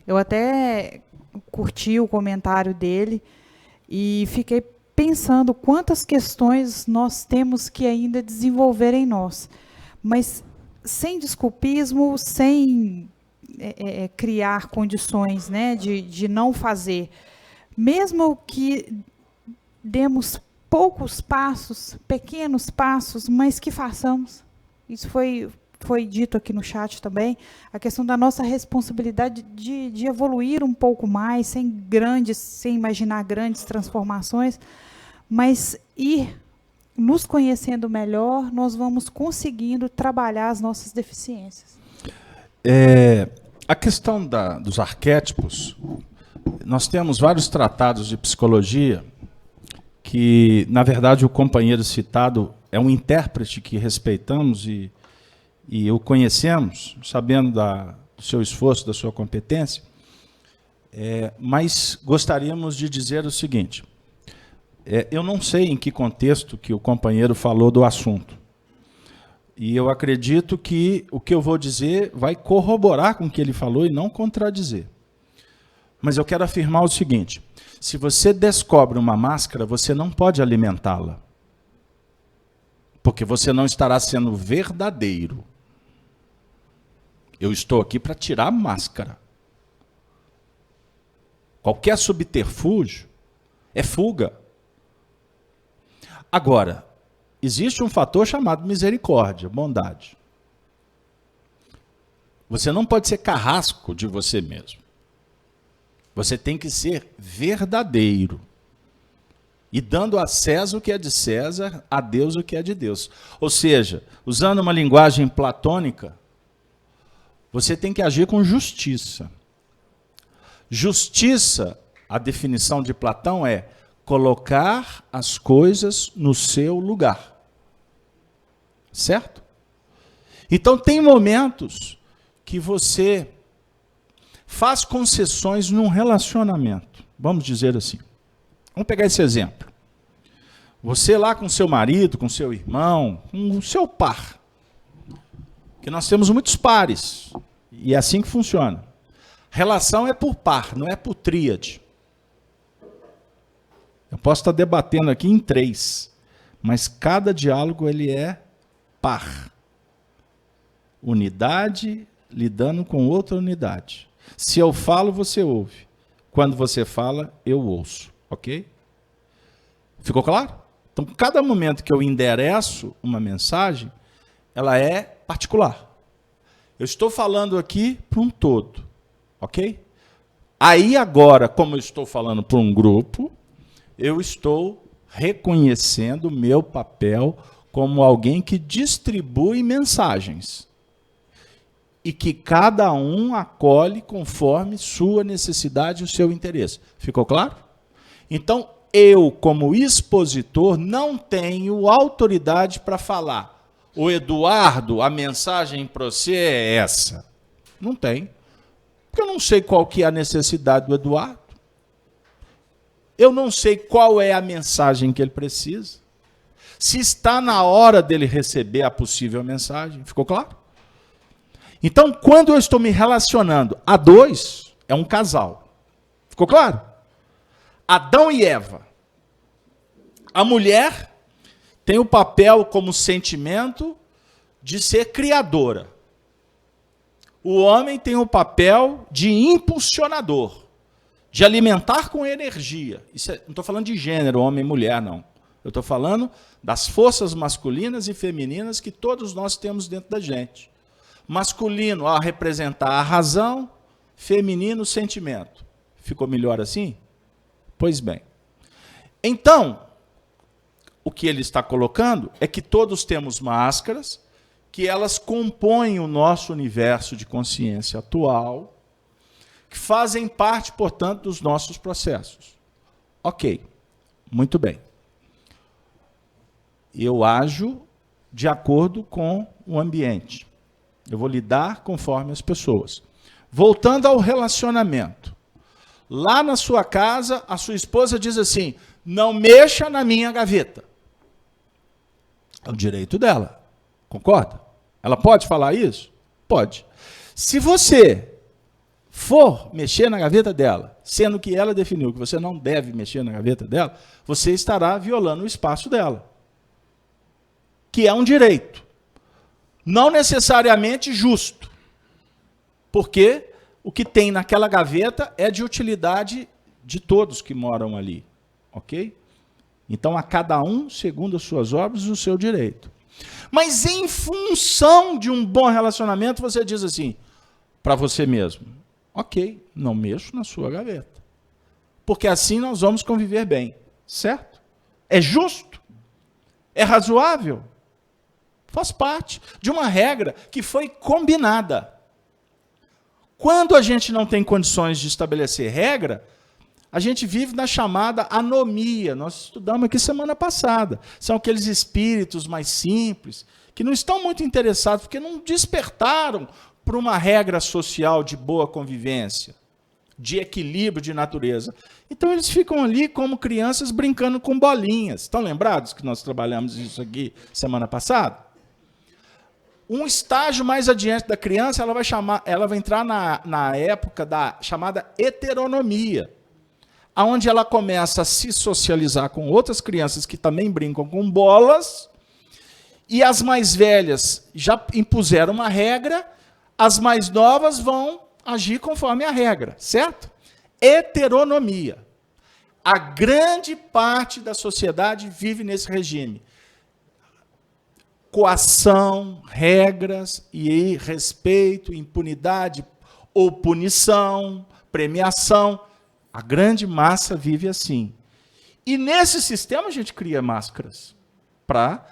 Eu até curti o comentário dele e fiquei pensando quantas questões nós temos que ainda desenvolver em nós, mas sem desculpismo, sem criar condições, né, de não fazer. Mesmo que demos poucos passos, pequenos passos, mas que façamos. Isso foi dito aqui no chat também, a questão da nossa responsabilidade de evoluir um pouco mais, sem imaginar grandes transformações, mas ir nos conhecendo melhor, nós vamos conseguindo trabalhar as nossas deficiências. A questão dos arquétipos, nós temos vários tratados de psicologia que, na verdade, o companheiro citado é um intérprete que respeitamos e o conhecemos, sabendo do seu esforço, da sua competência, mas gostaríamos de dizer o seguinte, eu não sei em que contexto que o companheiro falou do assunto, e eu acredito que o que eu vou dizer vai corroborar com o que ele falou e não contradizer. Mas eu quero afirmar o seguinte, se você descobre uma máscara, você não pode alimentá-la, porque você não estará sendo verdadeiro. Eu estou aqui para tirar a máscara. Qualquer subterfúgio é fuga. Agora, existe um fator chamado misericórdia, bondade. Você não pode ser carrasco de você mesmo. Você tem que ser verdadeiro. E dando a César o que é de César, a Deus o que é de Deus. Ou seja, usando uma linguagem platônica, você tem que agir com justiça. Justiça, a definição de Platão é colocar as coisas no seu lugar. Certo? Então tem momentos que você faz concessões num relacionamento. Vamos dizer assim. Vamos pegar esse exemplo. Você lá com seu marido, com seu irmão, com o seu par. Que nós temos muitos pares. E é assim que funciona. Relação é por par, não é por tríade. Eu posso estar debatendo aqui em 3, mas cada diálogo ele é par. Unidade lidando com outra unidade. Se eu falo, você ouve. Quando você fala, eu ouço. Ok? Ficou claro? Então, cada momento que eu endereço uma mensagem, ela é particular. Eu estou falando aqui para um todo. Ok? Aí agora, como eu estou falando para um grupo, eu estou reconhecendo o meu papel como alguém que distribui mensagens. E que cada um acolhe conforme sua necessidade e o seu interesse. Ficou claro? Então, eu, como expositor, não tenho autoridade para falar. O Eduardo, a mensagem para você é essa. Não tem. Porque eu não sei qual que é a necessidade do Eduardo. Eu não sei qual é a mensagem que ele precisa. Se está na hora dele receber a possível mensagem. Ficou claro? Então, quando eu estou me relacionando a dois, é um casal. Ficou claro? Adão e Eva. A mulher tem o papel como sentimento de ser criadora. O homem tem o papel de impulsionador, de alimentar com energia. Isso não estou falando de gênero, homem e mulher, não. Eu estou falando das forças masculinas e femininas que todos nós temos dentro da gente. Masculino a representar a razão, feminino o sentimento. Ficou melhor assim? Pois bem. Então, o que ele está colocando é que todos temos máscaras, que elas compõem o nosso universo de consciência atual, que fazem parte, portanto, dos nossos processos. Ok, muito bem. Eu ajo de acordo com o ambiente. Eu vou lidar conforme as pessoas. Voltando ao relacionamento. Lá na sua casa, a sua esposa diz assim, não mexa na minha gaveta. É o direito dela. Concorda? Ela pode falar isso? Pode. Se você for mexer na gaveta dela, sendo que ela definiu que você não deve mexer na gaveta dela, você estará violando o espaço dela. Que é um direito. Não necessariamente justo. Porque o que tem naquela gaveta é de utilidade de todos que moram ali. Ok? Então, a cada um, segundo as suas obras, o seu direito. Mas em função de um bom relacionamento, você diz assim, para você mesmo, ok, não mexo na sua gaveta. Porque assim nós vamos conviver bem. Certo? É justo? É razoável? Faz parte de uma regra que foi combinada. Quando a gente não tem condições de estabelecer regra, a gente vive na chamada anomia. Nós estudamos aqui semana passada. São aqueles espíritos mais simples, que não estão muito interessados, porque não despertaram por uma regra social de boa convivência, de equilíbrio de natureza. Então eles ficam ali como crianças brincando com bolinhas. Estão lembrados que nós trabalhamos isso aqui semana passada? Um estágio mais adiante da criança, ela vai entrar na época da chamada heteronomia, onde ela começa a se socializar com outras crianças que também brincam com bolas, e as mais velhas já impuseram uma regra, as mais novas vão agir conforme a regra, certo? Heteronomia. A grande parte da sociedade vive nesse regime. coação, regras e respeito, impunidade ou punição, premiação. A grande massa vive assim. E nesse sistema a gente cria máscaras para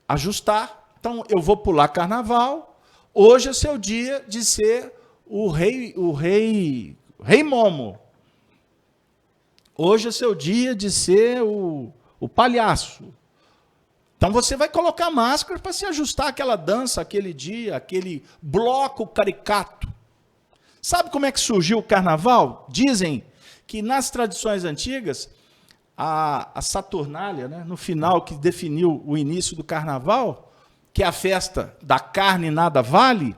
ajustar. Então, eu vou pular carnaval. Hoje é seu dia de ser o rei Momo. Hoje é seu dia de ser o palhaço. Então você vai colocar máscara para se ajustar àquela dança, aquele dia, aquele bloco caricato. Sabe como é que surgiu o carnaval? Dizem que nas tradições antigas, a Saturnália, né, no final que definiu o início do carnaval, que é a festa da carne nada vale,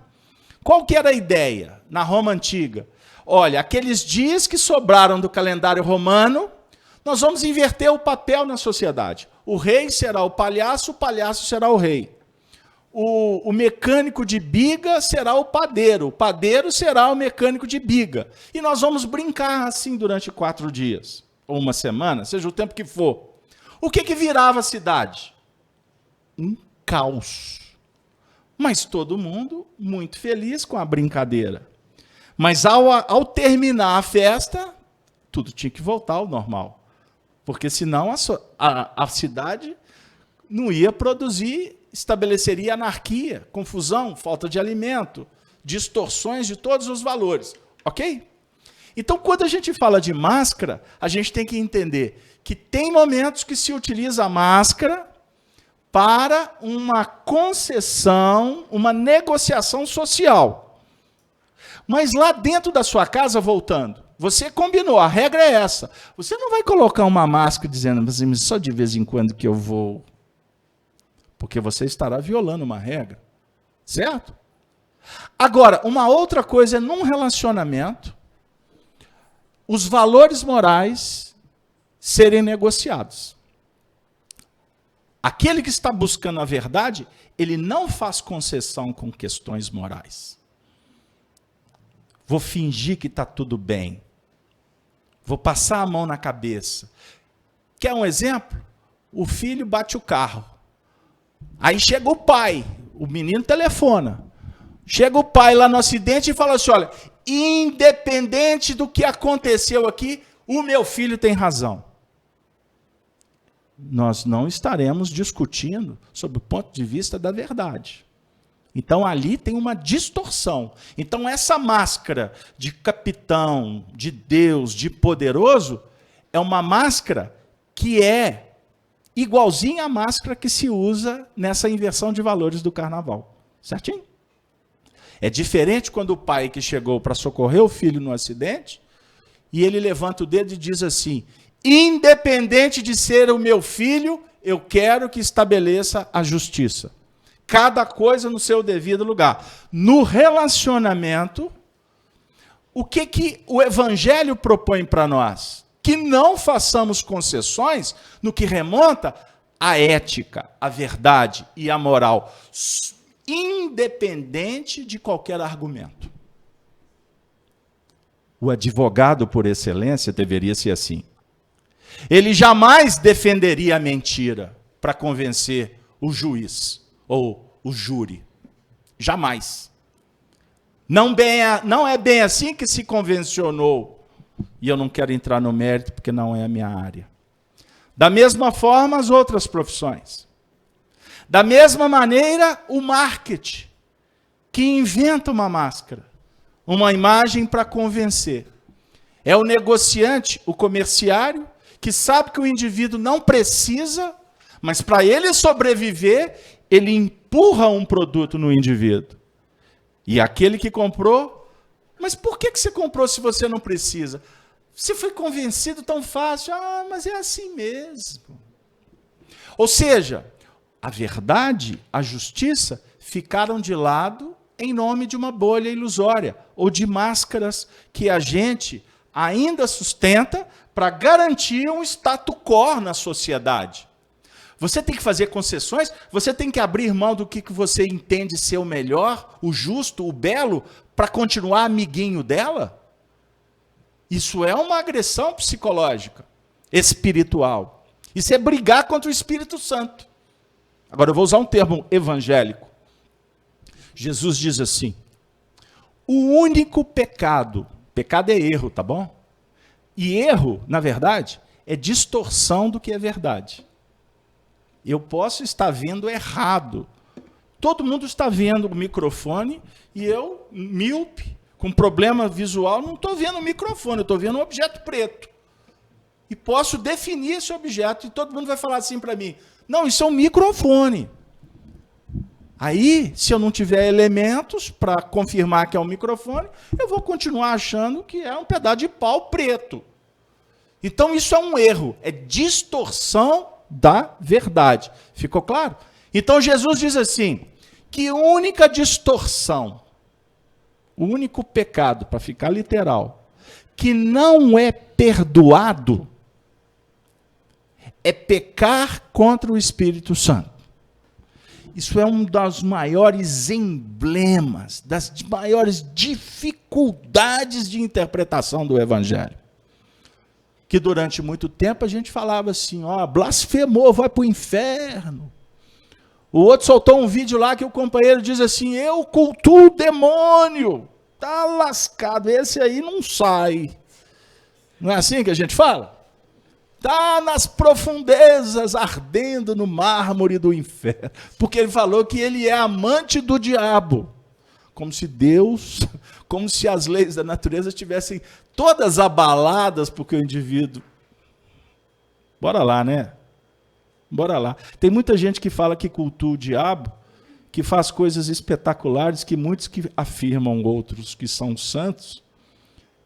qual que era a ideia na Roma antiga? Olha, aqueles dias que sobraram do calendário romano, nós vamos inverter o papel na sociedade. O rei será o palhaço será o rei. O mecânico de biga será o padeiro será o mecânico de biga. E nós vamos brincar assim durante 4 dias, ou uma semana, seja o tempo que for. O que virava a cidade? Um caos. Mas todo mundo muito feliz com a brincadeira. Mas ao terminar a festa, tudo tinha que voltar ao normal. Porque senão a cidade não ia produzir, estabeleceria anarquia, confusão, falta de alimento, distorções de todos os valores. Ok? Então, quando a gente fala de máscara, a gente tem que entender que tem momentos que se utiliza a máscara para uma concessão, uma negociação social. Mas lá dentro da sua casa, voltando, você combinou, a regra é essa. Você não vai colocar uma máscara dizendo, mas só de vez em quando que eu vou. Porque você estará violando uma regra. Certo? Agora, uma outra coisa é num relacionamento, os valores morais serem negociados. Aquele que está buscando a verdade, ele não faz concessão com questões morais. Vou fingir que está tudo bem. Vou passar a mão na cabeça. Quer um exemplo? O filho bate o carro. Aí chega o pai, o menino telefona. Chega o pai lá no acidente e fala assim, olha, independente do que aconteceu aqui, o meu filho tem razão. Nós não estaremos discutindo sobre o ponto de vista da verdade. Então, ali tem uma distorção. Então, essa máscara de capitão, de Deus, de poderoso, é uma máscara que é igualzinha à máscara que se usa nessa inversão de valores do carnaval. Certinho? É diferente quando o pai que chegou para socorrer o filho no acidente, e ele levanta o dedo e diz assim, independente de ser o meu filho, eu quero que estabeleça a justiça. Cada coisa no seu devido lugar. No relacionamento, o que o Evangelho propõe para nós? Que não façamos concessões no que remonta à ética, à verdade e à moral, independente de qualquer argumento. O advogado, por excelência, deveria ser assim. Ele jamais defenderia a mentira para convencer o juiz ou o júri. Jamais. Não é bem assim que se convencionou. E eu não quero entrar no mérito porque não é a minha área. Da mesma forma, as outras profissões. Da mesma maneira, o marketing, que inventa uma máscara, uma imagem para convencer. É o negociante, o comerciário, que sabe que o indivíduo não precisa, mas para ele sobreviver, ele empurra um produto no indivíduo. E aquele que comprou, mas por que você comprou se você não precisa? Você foi convencido tão fácil, mas é assim mesmo. Ou seja, a verdade, a justiça, ficaram de lado em nome de uma bolha ilusória, ou de máscaras que a gente ainda sustenta para garantir um status quo na sociedade. Você tem que fazer concessões, você tem que abrir mão do que você entende ser o melhor, o justo, o belo, para continuar amiguinho dela? Isso é uma agressão psicológica, espiritual. Isso é brigar contra o Espírito Santo. Agora eu vou usar um termo evangélico. Jesus diz assim: o único pecado é erro, tá bom? E erro, na verdade, é distorção do que é verdade. Eu posso estar vendo errado. Todo mundo está vendo o microfone e eu, míope, com problema visual, não estou vendo o microfone, eu estou vendo um objeto preto. E posso definir esse objeto e todo mundo vai falar assim para mim: não, isso é um microfone. Aí, se eu não tiver elementos para confirmar que é um microfone, eu vou continuar achando que é um pedaço de pau preto. Então, isso é um erro, é distorção da verdade. Ficou claro? Então, Jesus diz assim, que a única distorção, o único pecado, para ficar literal, que não é perdoado, é pecar contra o Espírito Santo. Isso é um dos maiores emblemas, das maiores dificuldades de interpretação do Evangelho. Que durante muito tempo a gente falava assim, ó, blasfemou, vai para o inferno. O outro soltou um vídeo lá que o companheiro diz assim, eu cultuo o demônio, tá lascado, esse aí não sai. Não é assim que a gente fala? Está nas profundezas, ardendo no mármore do inferno. Porque ele falou que ele é amante do diabo. Como se Deus, como se as leis da natureza estivessem todas abaladas porque o indivíduo... Bora lá, né? Bora lá. Tem muita gente que fala que cultua o diabo, que faz coisas espetaculares, que muitos que afirmam outros que são santos,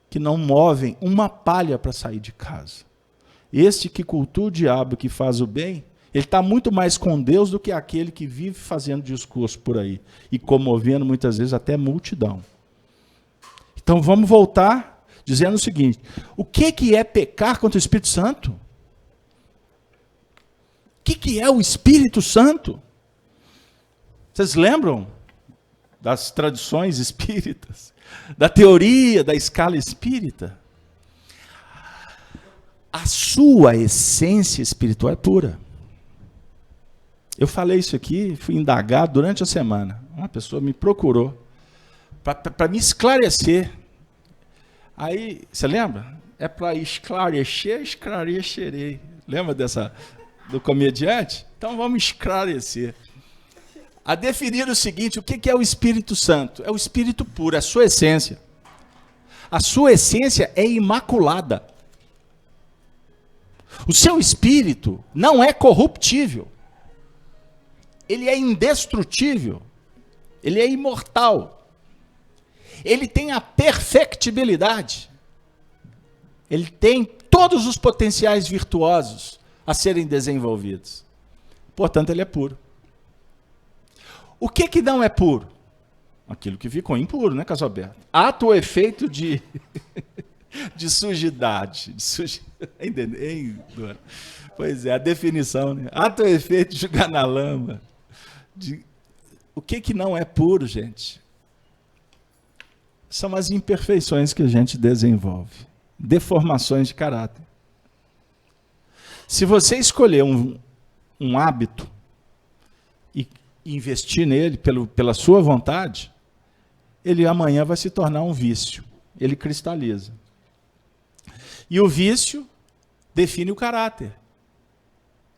que não movem uma palha para sair de casa. Este que cultua o diabo, que faz o bem, ele está muito mais com Deus do que aquele que vive fazendo discurso por aí e comovendo muitas vezes até multidão. Então vamos voltar dizendo o seguinte, o que é pecar contra o Espírito Santo? O que é o Espírito Santo? Vocês lembram das tradições espíritas, da teoria da escala espírita? A sua essência espiritual é pura. Eu falei isso aqui, fui indagado durante a semana. Uma pessoa me procurou para me esclarecer. Aí, você lembra? É para esclarecer, esclarecerei. Lembra do comediante? Então vamos esclarecer. A definir o seguinte, o que é o Espírito Santo? É o Espírito puro, é a sua essência. A sua essência é imaculada. O seu espírito não é corruptível. Ele é indestrutível. Ele é imortal. Ele tem a perfectibilidade. Ele tem todos os potenciais virtuosos a serem desenvolvidos. Portanto, ele é puro. O que não é puro? Aquilo que ficou impuro, né, Casalberto? Ato ou efeito de sujidade. Hein, Dora? Pois é, a definição, né? Ato ou efeito de jogar na lama. O que não é puro, gente? São as imperfeições que a gente desenvolve. Deformações de caráter. Se você escolher um hábito e investir nele pela sua vontade, ele amanhã vai se tornar um vício. Ele cristaliza. E o vício define o caráter.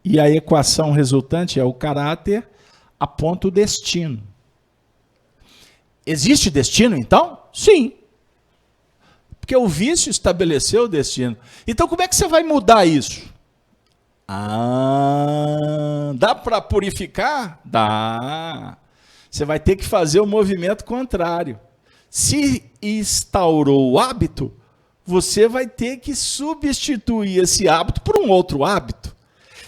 E a equação resultante é o caráter aponta o destino. Existe destino, então? Sim. Porque o vício estabeleceu o destino. Então, como é que você vai mudar isso? Dá para purificar? Dá. Você vai ter que fazer o movimento contrário. Se instaurou o hábito, você vai ter que substituir esse hábito por um outro hábito.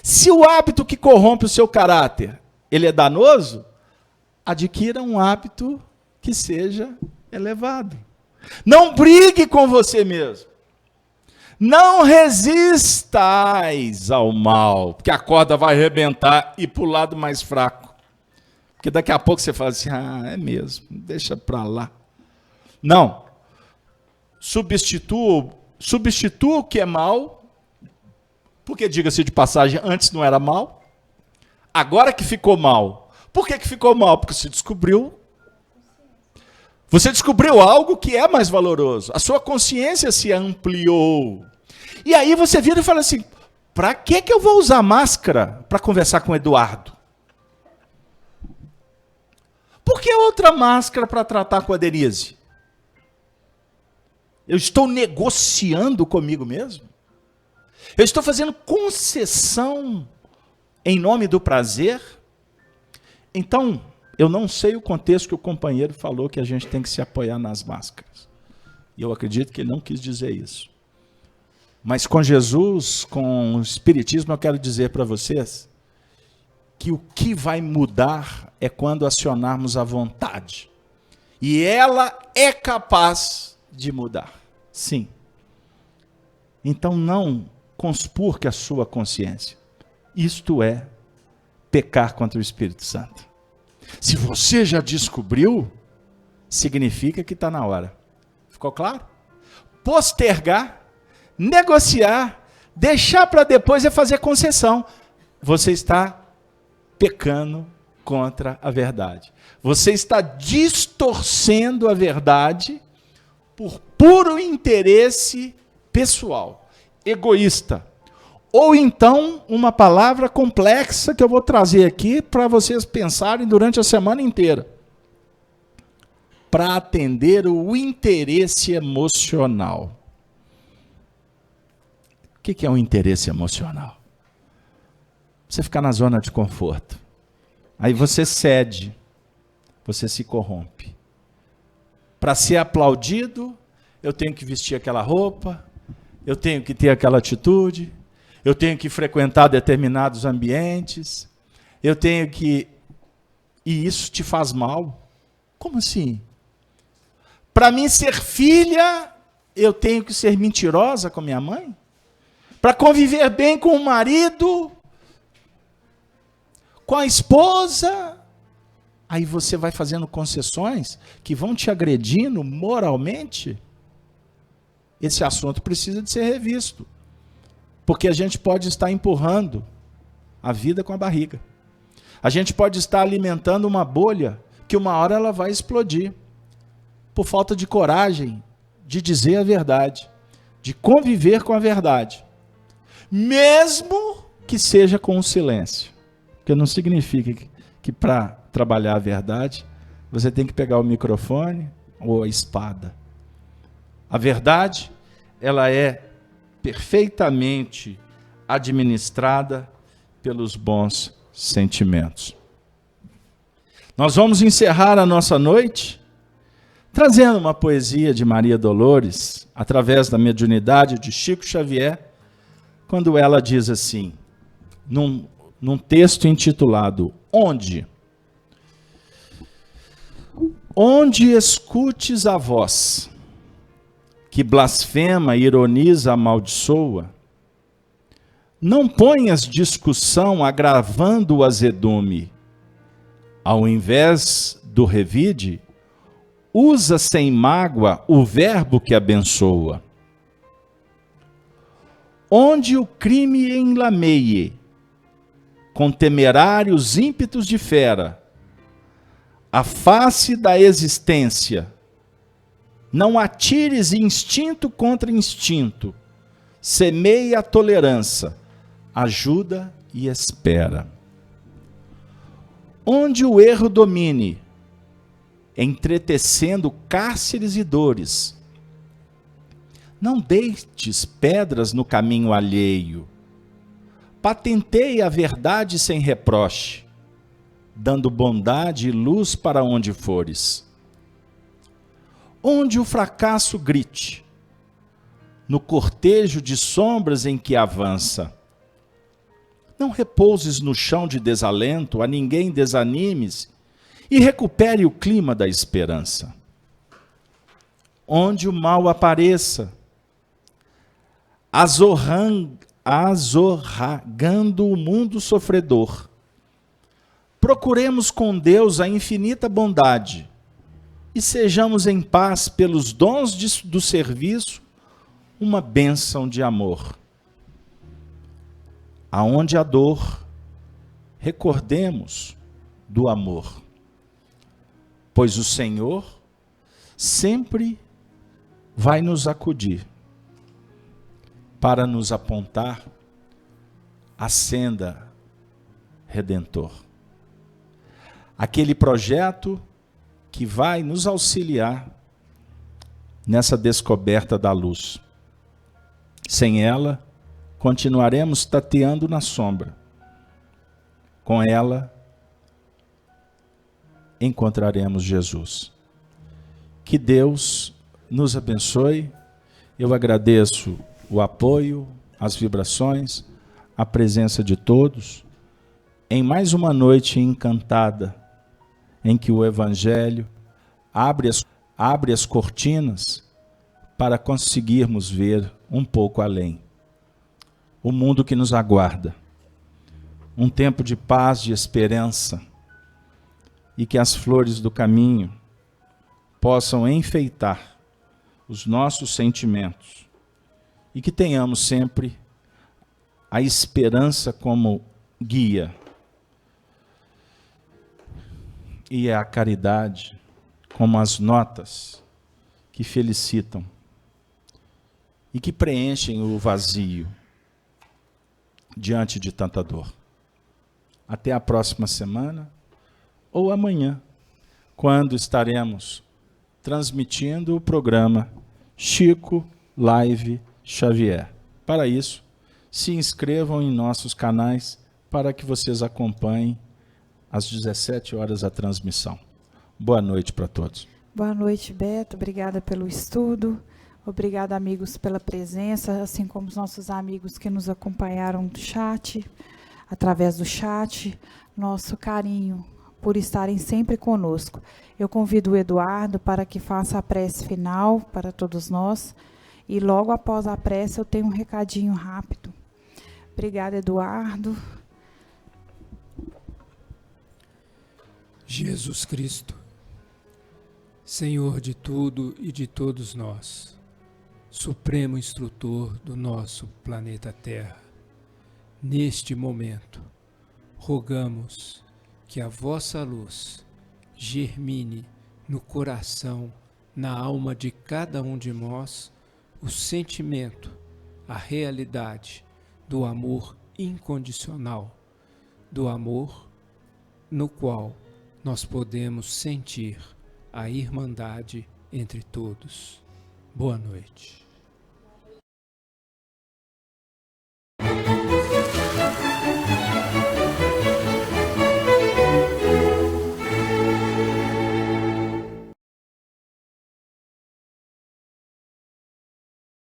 Se o hábito que corrompe o seu caráter, ele é danoso, adquira um hábito que seja elevado. Não brigue com você mesmo. Não resistais ao mal, porque a corda vai arrebentar e para o lado mais fraco. Porque daqui a pouco você fala assim, é mesmo, deixa para lá. Não. Substitua o que é mal, porque, diga-se de passagem, antes não era mal. Agora que ficou mal. Por que ficou mal? Porque você descobriu algo que é mais valoroso. A sua consciência se ampliou. E aí você vira e fala assim, para que eu vou usar máscara para conversar com o Eduardo? Por que outra máscara para tratar com a Denise? Eu estou negociando comigo mesmo? Eu estou fazendo concessão em nome do prazer? Então, eu não sei o contexto que o companheiro falou que a gente tem que se apoiar nas máscaras. E eu acredito que ele não quis dizer isso. Mas com Jesus, com o Espiritismo, eu quero dizer para vocês que o que vai mudar é quando acionarmos a vontade. E ela é capaz de mudar. Sim. Então não conspurque a sua consciência. Isto é pecar contra o Espírito Santo. Se você já descobriu, significa que está na hora. Ficou claro? Postergar, negociar, deixar para depois é fazer concessão. Você está pecando contra a verdade. Você está distorcendo a verdade por puro interesse pessoal, egoísta. Ou então, uma palavra complexa que eu vou trazer aqui para vocês pensarem durante a semana inteira. Para atender o interesse emocional. O que é um interesse emocional? Você ficar na zona de conforto. Aí você cede, você se corrompe. Para ser aplaudido, eu tenho que vestir aquela roupa, eu tenho que ter aquela atitude, eu tenho que frequentar determinados ambientes, eu tenho que... E isso te faz mal? Como assim? Para mim ser filha, eu tenho que ser mentirosa com minha mãe? Para conviver bem com o marido, com a esposa? Aí você vai fazendo concessões que vão te agredindo moralmente? Esse assunto precisa de ser revisto. Porque a gente pode estar empurrando a vida com a barriga. A gente pode estar alimentando uma bolha que uma hora ela vai explodir. Por falta de coragem de dizer a verdade, de conviver com a verdade. Mesmo que seja com o silêncio. Porque não significa que para trabalhar a verdade, você tem que pegar o microfone ou a espada. A verdade, ela é perfeitamente administrada pelos bons sentimentos. Nós vamos encerrar a nossa noite trazendo uma poesia de Maria Dolores, através da mediunidade de Chico Xavier, quando ela diz assim, num texto intitulado Onde escutes a voz que blasfema, ironiza, amaldiçoa, não ponhas discussão agravando o azedume. Ao invés do revide, usa sem mágoa o verbo que abençoa. Onde o crime enlameie, com temerários ímpetos de fera, a face da existência, não atires instinto contra instinto, semeia a tolerância, ajuda e espera. Onde o erro domine, entretecendo cárceres e dores, não deites pedras no caminho alheio, patenteia a verdade sem reproche, dando bondade e luz para onde fores. Onde o fracasso grite, no cortejo de sombras em que avança, não repouses no chão de desalento, a ninguém desanimes e recupere o clima da esperança. Onde o mal apareça, azorragando o mundo sofredor, procuremos com Deus a infinita bondade e sejamos em paz pelos dons do serviço, uma bênção de amor. Aonde a dor, recordemos do amor, pois o Senhor sempre vai nos acudir para nos apontar a senda redentor. Aquele projeto que vai nos auxiliar nessa descoberta da luz. Sem ela, continuaremos tateando na sombra. Com ela, encontraremos Jesus. Que Deus nos abençoe. Eu agradeço o apoio, as vibrações, a presença de todos, em mais uma noite encantada, em que o Evangelho abre as cortinas para conseguirmos ver um pouco além. O mundo que nos aguarda. Um tempo de paz, de esperança, e que as flores do caminho possam enfeitar os nossos sentimentos e que tenhamos sempre a esperança como guia e a caridade como as notas que felicitam e que preenchem o vazio diante de tanta dor. Até a próxima semana ou amanhã, quando estaremos transmitindo o programa Chico Live Xavier. Para isso, se inscrevam em nossos canais para que vocês acompanhem às 17 horas a transmissão. Boa noite para todos. Boa noite, Beto. Obrigada pelo estudo. Obrigada, amigos, pela presença, assim como os nossos amigos que nos acompanharam do chat, através do chat. Nosso carinho por estarem sempre conosco. Eu convido o Eduardo para que faça a prece final para todos nós. E logo após a prece eu tenho um recadinho rápido. Obrigada, Eduardo. Jesus Cristo, Senhor de tudo e de todos nós, Supremo Instrutor do nosso planeta Terra, neste momento, rogamos que a vossa luz germine no coração, na alma de cada um de nós, o sentimento, a realidade do amor incondicional, do amor no qual nós podemos sentir a irmandade entre todos. Boa noite.